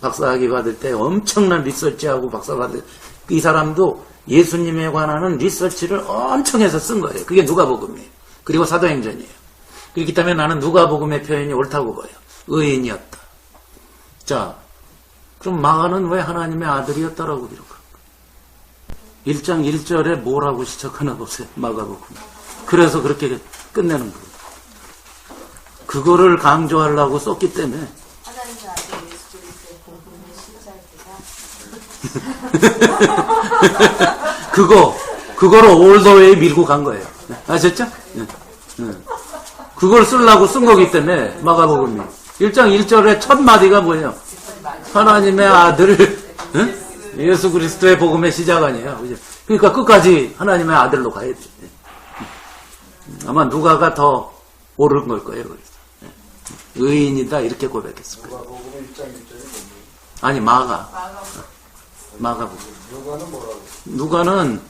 박사학위 받을 때 엄청난 리서치하고 박사 받을 이 사람도 예수님에 관한 리서치를 엄청 해서 쓴 거예요. 그게 누가복음이에요. 그리고 사도행전이에요. 그렇기 때문에 나는 누가복음의 표현이 옳다고 봐요. 의인이었다. 자, 그럼 마가는 왜 하나님의 아들이었다라고 기록할까? 1장 1절에 뭐라고 시작하나 보세요. 마가복음. 그래서 그렇게 끝내는 거예요. 그거를 강조하려고 썼기 때문에. 하나님의 아들 예수 그리스도의 복음의 십자가가 그거를 올더웨이 밀고 간 거예요. 아셨죠? 그걸 쓰려고 쓴 거기 때문에 마가복음이 1장 1절의 첫 마디가 뭐예요? 하나님의 아들 예수 그리스도의 복음의 시작 아니에요. 그러니까 끝까지 하나님의 아들로 가야지. 아마 누가가 더 옳은 걸 거예요. 그래서. 의인이다 이렇게 고백했을 거예요. 누가복음의 1장 1절이 뭡니까? 아니 마가복음. 누가는 뭐라고? 누가는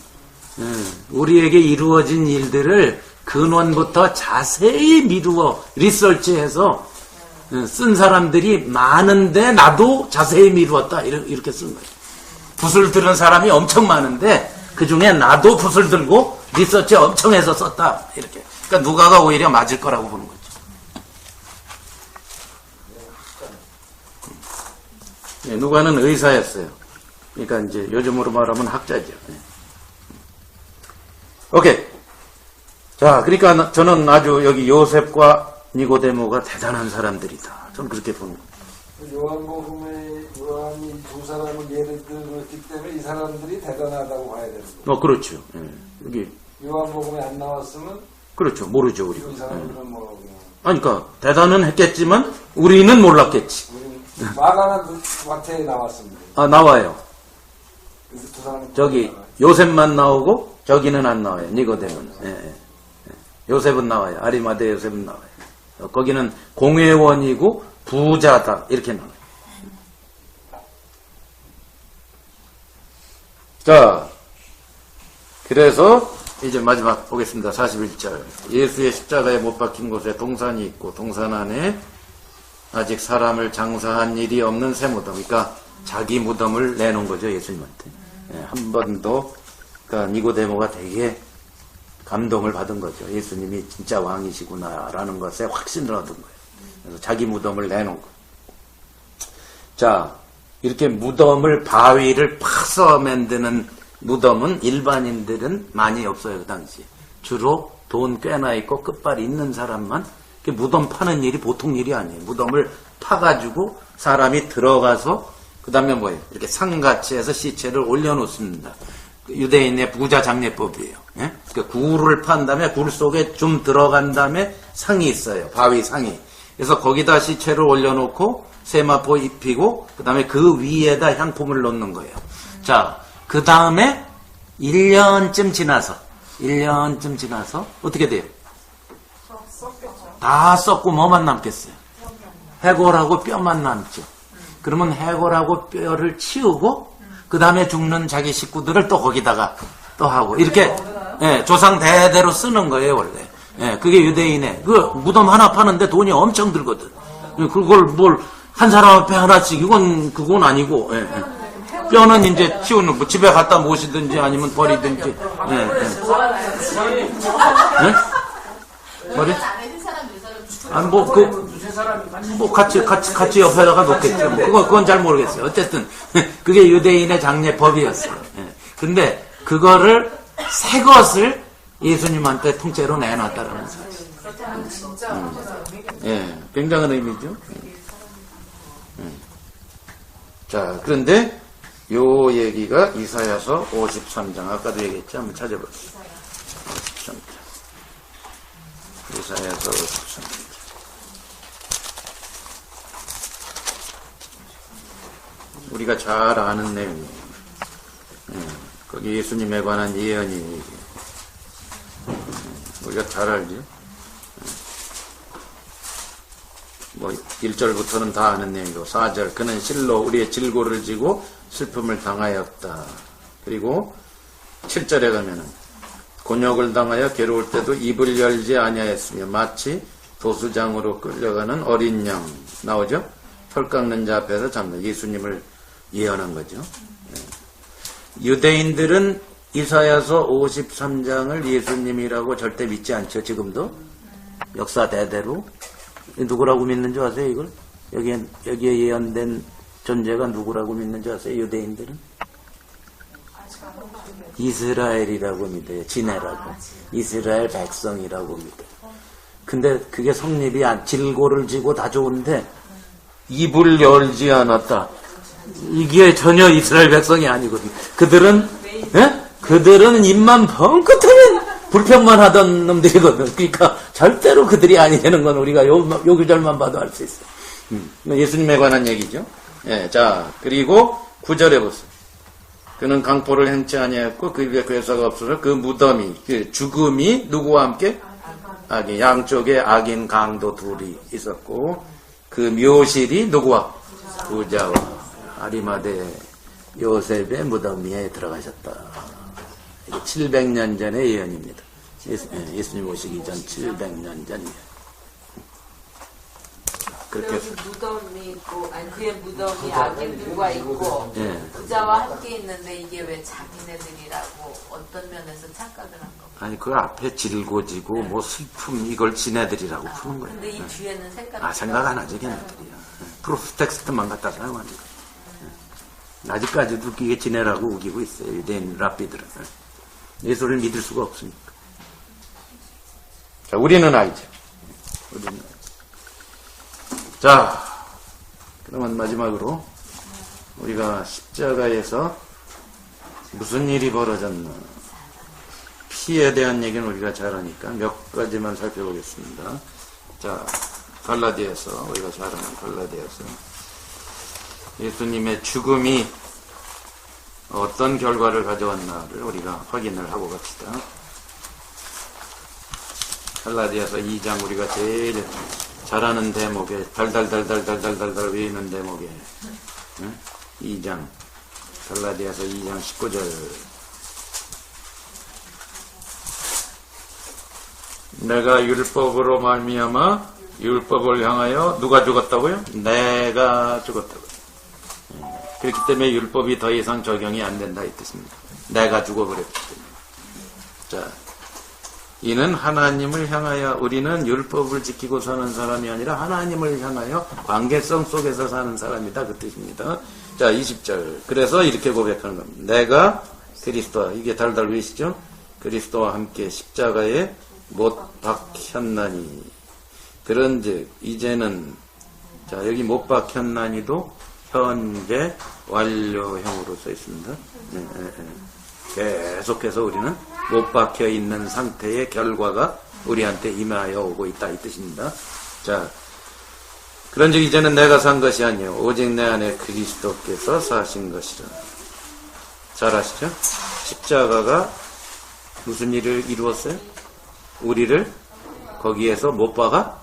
우리에게 이루어진 일들을 근원부터 자세히 미루어 리서치해서 쓴 사람들이 많은데 나도 자세히 미루었다 이렇게 쓴 거예요. 붓을 들은 사람이 엄청 많은데 그 중에 나도 붓을 들고 리서치 엄청 해서 썼다 이렇게. 그러니까 누가가 오히려 맞을 거라고 보는 거죠. 누가는 의사였어요. 그러니까 이제 요즘으로 말하면 학자죠. 오케이. 자, 그러니까 저는 아주 여기 요셉과 니고데모가 대단한 사람들이다. 저는 그렇게 보는 거예요. 요한이 두 사람을 예를 들었기 때문에 이 사람들이 대단하다고 봐야 되는 거예요. 그렇죠. 여기 요한복음에 안 나왔으면 그렇죠. 모르죠, 우리가. 이 사람들은 뭐 아니, 그러니까 대단은 했겠지만 우리는 몰랐겠지. 마가는 마태에 나왔습니다. 아, 나와요. 두 사람 저기 요셉만 나오고 저기는 안 나와요. 니고데모는. 요셉은 나와요. 아리마대 요셉은 나와요. 거기는 공회원이고 부자다 이렇게 나와요. 자, 그래서 이제 마지막 보겠습니다. 41절. 예수의 십자가에 못 박힌 곳에 동산이 있고 동산 안에 아직 사람을 장사한 일이 없는 새 무덤. 그러니까 자기 무덤을 내놓은 거죠. 예수님한테. 한 번도 그러니까 니고데모가 되게 감동을 받은 거죠. 예수님이 진짜 왕이시구나라는 것에 확신을 얻은 거예요. 그래서 자기 무덤을 내놓은 거예요. 자, 이렇게 무덤을 바위를 파서 만드는 무덤은 일반인들은 많이 없어요. 그 당시에. 주로 돈 꽤나 있고 끝발 있는 사람만 무덤 파는 일이 보통 일이 아니에요. 무덤을 파가지고 사람이 들어가서 그 다음에 뭐예요? 이렇게 상같이 해서 시체를 올려놓습니다. 유대인의 부자 장례법이에요. 예? 그러니까 굴을 판 다음에 굴 속에 좀 들어간 다음에 상이 있어요. 바위 상이. 그래서 거기다 시체를 올려놓고 세마포 입히고 그 다음에 그 위에다 향품을 놓는 거예요. 자, 그 다음에 1년쯤 지나서 어떻게 돼요? 다 썩고 뭐만 남겠어요? 해골하고 뼈만 남죠. 그러면 해골하고 뼈를 치우고 그 다음에 죽는 자기 식구들을 또 거기다가 또 하고 이렇게 조상 대대로 쓰는 거예요 원래. 그게 유대인의 그 무덤 하나 파는데 돈이 엄청 들거든. 그걸 뭘 한 사람 앞에 하나씩 그건 아니고 뼈는 이제 치우는 뭐 집에 갖다 모시든지 아니면 버리든지. 머리? 아니 뭐 같이 옆에다가 놓겠죠. 그건 잘 모르겠어요. 어쨌든 그게 유대인의 장례법이었어요. 근데 그거를 새 것을 예수님한테 통째로 내놨다라는 사실. 굉장한 의미죠. 자, 그런데 요 얘기가 이사야서 53장 아까도 얘기했죠. 한번 찾아볼게요. 53장. 이사야서 53장. 우리가 잘 아는 내용이에요. 거기 예수님에 관한 예언이 얘기해요. 우리가 잘 알죠. 뭐 1절부터는 다 아는 내용이고 4절 그는 실로 우리의 질고를 지고 슬픔을 당하였다. 그리고 7절에 가면은 곤욕을 당하여 괴로울 때도 입을 열지 아니하였으며 마치 도수장으로 끌려가는 어린 양 나오죠? 털 깎는 자 앞에서 잡는 예수님을 예언한 거죠. 유대인들은 이사야서 53장을 예수님이라고 절대 믿지 않죠. 지금도 역사 대대로. 누구라고 믿는지 아세요? 이걸 여기에 예언된 존재가 누구라고 믿는지 아세요? 유대인들은 이스라엘이라고 믿어요. 지네라고. 이스라엘 백성이라고 믿어요. 근데 그게 성립이 질고를 지고 다 좋은데 입을 열지 않았다. 이게 전혀 이스라엘 백성이 아니거든. 그들은 그들은 입만 벙긋하면 불평만 하던 놈들이거든. 그러니까 절대로 그들이 아니라는 건 우리가 요 구절만 봐도 알 수 있어요. 예수님에 관한 얘기죠. 예, 자, 그리고 9절에 보세요. 그는 강포를 행치 아니하였고 그 입에 괴사가 없어서 그 무덤이 그 죽음이 누구와 함께 악인 양쪽에 악인 강도 둘이 있었고 그 묘실이 누구와 부자와 아리마대 요셉의 무덤 위에 들어가셨다. 이게 700년 전의 예언입니다. 예수님 오시기 전 700년 전 예언. 그렇게 여기 무덤이 있고, 아니 그의 무덤이 악인들과 있고 부자와 함께 있는데 이게 왜 자기네들이라고 어떤 면에서 착각을 한 거? 아니 그 앞에 질고지고 뭐 슬픔 이걸 지네들이라고 푸는 거예요. 근데 이 뒤에는 생각 생각 안 하죠 걔네들이야. 프로스 텍스트만 갖다 사용하는 거예요. 아직까지도 이게 지네라고 우기고 있어요. 유대인 랍비들은. 예수를 믿을 수가 없으니까. 자, 우리는 알죠. 자, 그러면 마지막으로 우리가 십자가에서 무슨 일이 벌어졌나. 피에 대한 얘기는 우리가 잘 아니까 몇 가지만 살펴보겠습니다. 자, 갈라디아서 우리가 잘 아는 갈라디아서 예수님의 죽음이 어떤 결과를 가져왔나를 우리가 확인을 하고 갑시다. 갈라디아서 2장 우리가 제일 잘하는 대목에 달달달달달달달달 외우는 대목에 2장 갈라디아서 2장 19절 내가 율법으로 말미암아 율법을 향하여 누가 죽었다고요? 내가 죽었다고요. 그렇기 때문에 율법이 더 이상 적용이 안 된다 이 뜻입니다. 내가 죽어버렸기 때문에. 자, 이는 하나님을 향하여 우리는 율법을 지키고 사는 사람이 아니라 하나님을 향하여 관계성 속에서 사는 사람이다 그 뜻입니다. 자, 20절 그래서 이렇게 고백하는 겁니다. 내가 그리스도와 이게 달달 외시죠? 그리스도와 함께 십자가에 못 박혔나니 그런즉 이제는 자 여기 못 박혔나니도 현재 완료형으로 써 있습니다. 계속해서 우리는 못 박혀 있는 상태의 결과가 우리한테 임하여 오고 있다 이 뜻입니다. 자, 그런즉 이제는 내가 산 것이 아니요 오직 내 안에 그리스도께서 사신 것이라. 잘 아시죠? 십자가가 무슨 일을 이루었어요? 우리를 거기에서 못 박아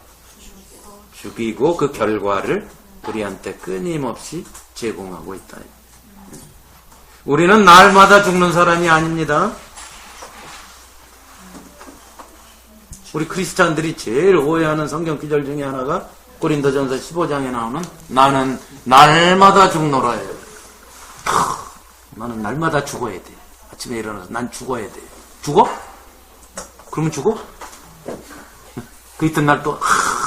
죽이고 그 결과를 우리한테 끊임없이 제공하고 있다. 우리는 날마다 죽는 사람이 아닙니다. 우리 크리스찬들이 제일 오해하는 성경 구절 중에 하나가 고린도전서 15장에 나오는 나는 날마다 죽노라예요. 나는 날마다 죽어야 돼. 아침에 일어나서 난 죽어야 돼. 죽어? 그러면 죽어? 그 이튿날 또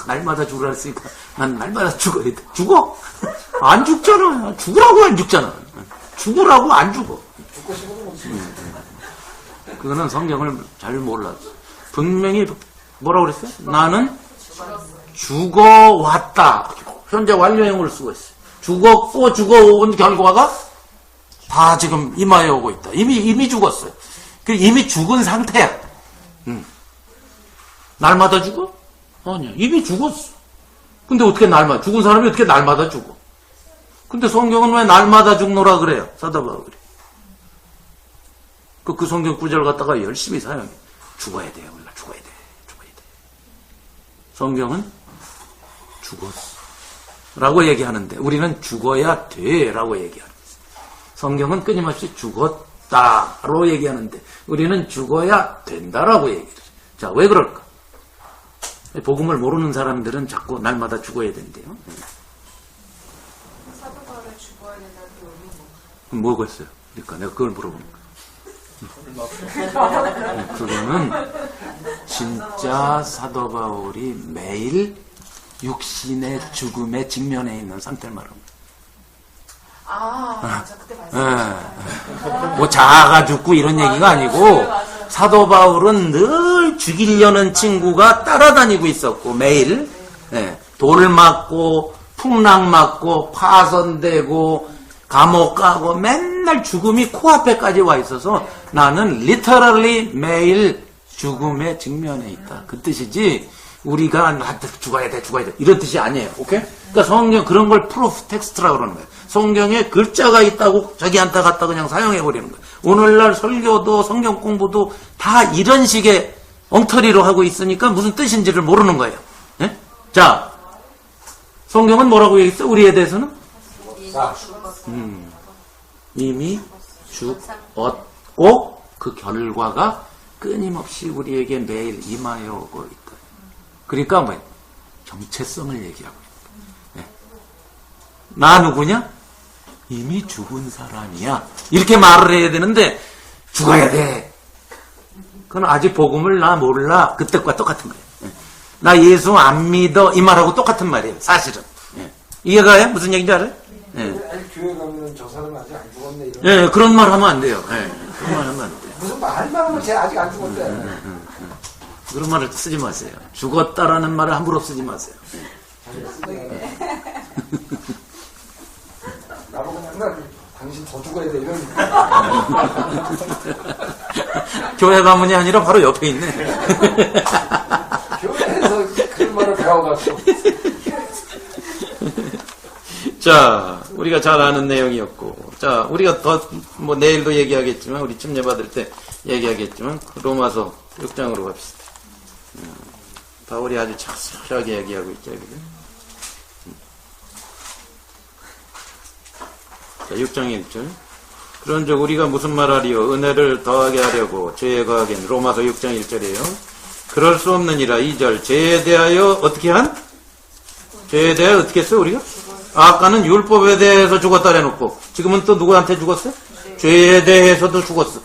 날마다 죽으라 했으니까 난 날마다 죽어야 돼. 죽어? 안 죽잖아. 죽으라고 안 죽잖아. 죽으라고 안 죽어. 죽고 싶어도 못 죽어. 그거는 성경을 잘 몰랐어. 분명히 뭐라고 그랬어요? 나는 죽어왔다. 현재 완료형을 쓰고 있어요. 죽었고 죽어온 결과가 다 지금 임하여 오고 있다. 이미 죽었어요. 이미 죽은 상태야. 날마다 죽어? 아니야. 이미 죽었어. 근데 어떻게 날마다, 죽은 사람이 어떻게 날마다 죽어? 근데 성경은 왜 날마다 죽노라 그래요? 사도 바울이. 그 성경 구절 갖다가 열심히 사용해. 죽어야 돼요. 몰라. 죽어야 돼. 죽어야 돼. 성경은 죽었어. 라고 얘기하는데 우리는 죽어야 돼 라고 얘기하는 거예요. 성경은 끊임없이 죽었다로 얘기하는데 우리는 죽어야 된다라고 얘기해요. 자, 왜 그럴까? 복음을 모르는 사람들은 자꾸 날마다 죽어야 된대요. 사도 바울은 죽어야 된다는 게 의미는 뭐겠어요? 그러니까 내가 그걸 물어보는 거야. 그거는 진짜 사도 바울이 매일 육신의 죽음에 직면해 있는 상태를 말합니다. 맞아. 그때 말씀하셨다. 뭐 자아가 죽고 이런 얘기가 아니고 사도 바울은 늘 죽이려는 친구가 따라다니고 있었고 매일 돌 맞고 풍랑 맞고 파손되고 감옥 가고 맨날 죽음이 코앞에까지 와 있어서 나는 literally 매일 죽음에 직면해 있다. 그 뜻이지 우리가 나한테 죽어야 돼 이런 뜻이 아니에요. 오케이? 그러니까 성경 그런 걸 프로프 텍스트라고 그러는 거예요. 성경에 글자가 있다고 자기한테 갖다 그냥 사용해 버리는 거예요. 오늘날 설교도 성경 공부도 다 이런 식의 엉터리로 하고 있으니까 무슨 뜻인지를 모르는 거예요. 예? 자, 성경은 뭐라고 얘기했어? 우리에 대해서는? 이미 죽었고 그 결과가 끊임없이 우리에게 매일 임하여 오고 있다. 그러니까 뭐예요? 정체성을 얘기하고 있다. 예. 나 누구냐? 이미 죽은 사람이야. 이렇게 말을 해야 되는데 죽어야 돼. 그건 아직 복음을 나 몰라. 그때과 똑같은 거예요. 예. 나 예수 안 믿어. 이 말하고 똑같은 말이에요. 사실은. 예. 이해가요? 무슨 얘기인지 알아요? 예. 아니, 교회 가면 저 사람 아직 안 죽었네 이런. 예, 그런 말 하면 안 돼요. 예. 그런 말 하면 안 돼요. 무슨 말만 하면 쟤 아직 안 죽었대. 그런 말을 쓰지 마세요. 죽었다라는 말을 함부로 쓰지 마세요. 나보고 맨날 당신 더 죽어야 돼 이런. 교회 가문이 아니라 바로 옆에 있네. 교회에서 그런 말을 배워가지고. 자, 우리가 잘 아는 내용이었고, 자, 우리가 더 뭐 내일도 얘기하겠지만 우리 침례 받을 때 얘기하겠지만 로마서 6장으로 갑시다. 바울이 아주 착실하게 얘기하고 있죠, 여기. 자, 6장 1절. 그런즉 우리가 무슨 말하리요? 은혜를 더하게 하려고 죄에 거하긴. 로마서 6장 1절이에요. 그럴 수 없느니라. 2절. 죄에 대하여 어떻게 한? 죄에 대하여 어떻게 했어요, 우리가? 아까는 율법에 대해서 죽었다 해놓고 지금은 또 누구한테 죽었어요? 죄에 대해서도 죽었어.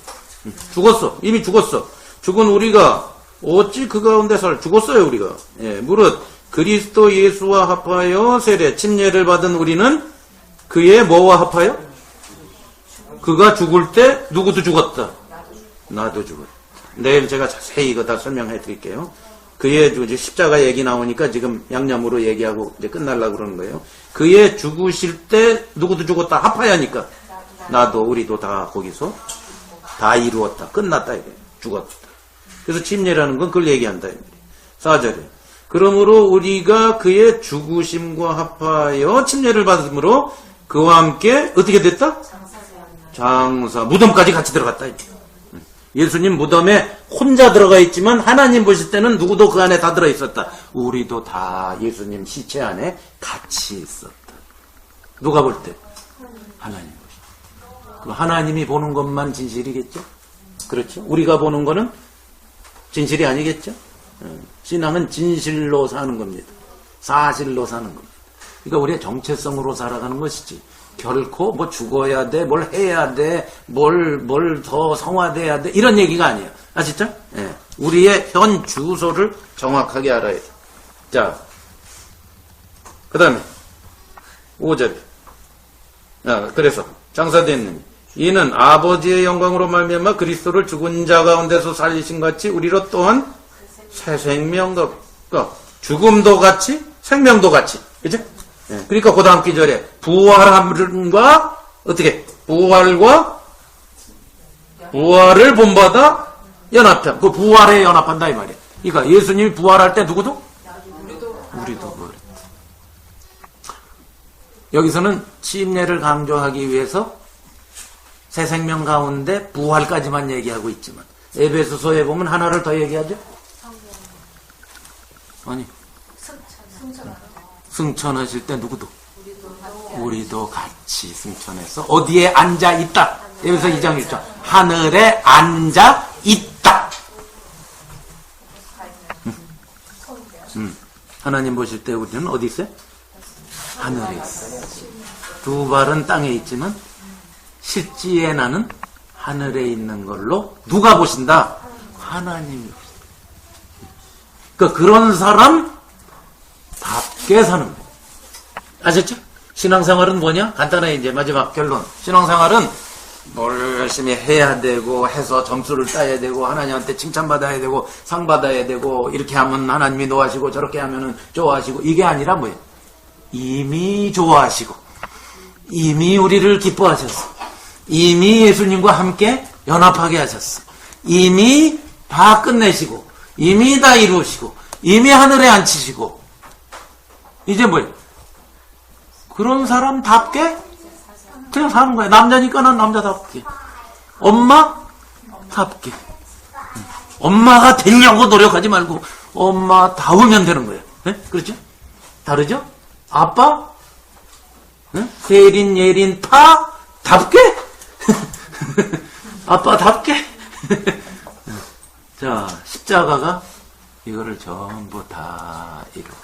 죽었어. 이미 죽었어. 죽은 우리가 어찌 그 가운데 죽었어요, 우리가. 예, 무릇 그리스도 예수와 합하여 세례 침례를 받은 우리는 그의 뭐와 합하여? 그가 죽을 때 누구도 죽었다. 나도 죽었다. 내일 제가 자세히 이거 다 설명해 드릴게요. 그의 십자가 얘기 나오니까 지금 양념으로 얘기하고 이제 끝날라고 그러는 거예요. 그의 죽으실 때 누구도 죽었다. 합하여니까 나도 우리도 다 거기서 다 이루었다. 끝났다. 이게 죽었다. 그래서 침례라는 건 그걸 얘기한다. 4절에 그러므로 우리가 그의 죽으심과 합하여 침례를 받음으로 그와 함께 어떻게 됐다? 장사 무덤까지 같이 들어갔다. 예수님 무덤에 혼자 들어가 있지만 하나님 보실 때는 누구도 그 안에 다 들어있었다. 우리도 다 예수님 시체 안에 같이 있었다. 누가 볼 때? 하나님 보실 때. 그럼 하나님이 보는 것만 진실이겠죠? 그렇죠? 우리가 보는 거는 진실이 아니겠죠? 신앙은 진실로 사는 겁니다. 사실로 사는 겁니다. 그러니까 우리가 정체성으로 살아가는 것이지 결코 뭐 죽어야 돼, 뭘 해야 돼, 뭘 더 성화돼야 돼 이런 얘기가 아니에요. 아시죠? 예. 우리의 현 주소를 정확하게 알아야 돼. 자, 그 다음에 5절. 그래서 장사되는 이는 아버지의 영광으로 말미암아 그리스도를 죽은 자 가운데서 살리신 같이 우리로 또한 새 생명도 죽음도 같이 생명도 같이 그죠? 예. 그러니까 그 다음 기절에 부활함과 어떻게 부활을 본받아 연합함. 그 부활에 연합한다 이 말이에요. 그러니까 예수님이 부활할 때 누구도? 우리도 부활했다. 여기서는 침례를 강조하기 위해서 새 생명 가운데 부활까지만 얘기하고 있지만 에베소서에 보면 하나를 더 얘기하죠? 아니 승천하실 때 누구도? 우리도 같이 승천해서 어디에 앉아 있다. 여기서 2장 1절. 하늘에 앉아 있다. 하나님 보실 때 우리는 어디 있어요? 하늘에 있어요. 두 발은 땅에 있지만 실지에 나는 하늘에 있는 걸로 누가 보신다? 하나님이 보신다. 그러니까 그런 사람 답게 사는 거예요. 아셨죠? 신앙생활은 뭐냐? 간단하게 이제 마지막 결론. 신앙생활은 뭘 열심히 해야 되고 해서 점수를 따야 되고 하나님한테 칭찬받아야 되고 상 받아야 되고 이렇게 하면 하나님이 노하시고 저렇게 하면은 좋아하시고 이게 아니라 뭐예요? 이미 좋아하시고 이미 우리를 기뻐하셨어. 이미 예수님과 함께 연합하게 하셨어. 이미 다 끝내시고 이미 다 이루시고 이미 하늘에 앉히시고 이제 뭐예요? 그런 사람답게 그냥 사는 거야. 남자니까 난 남자답게. 엄마답게. 엄마가 되려고 노력하지 말고 엄마다우면 되는 거예요. 네? 그렇죠? 다르죠? 아빠? 네? 세린, 예린, 파답게? 아빠답게? 자, 십자가가 이거를 전부 다 이루고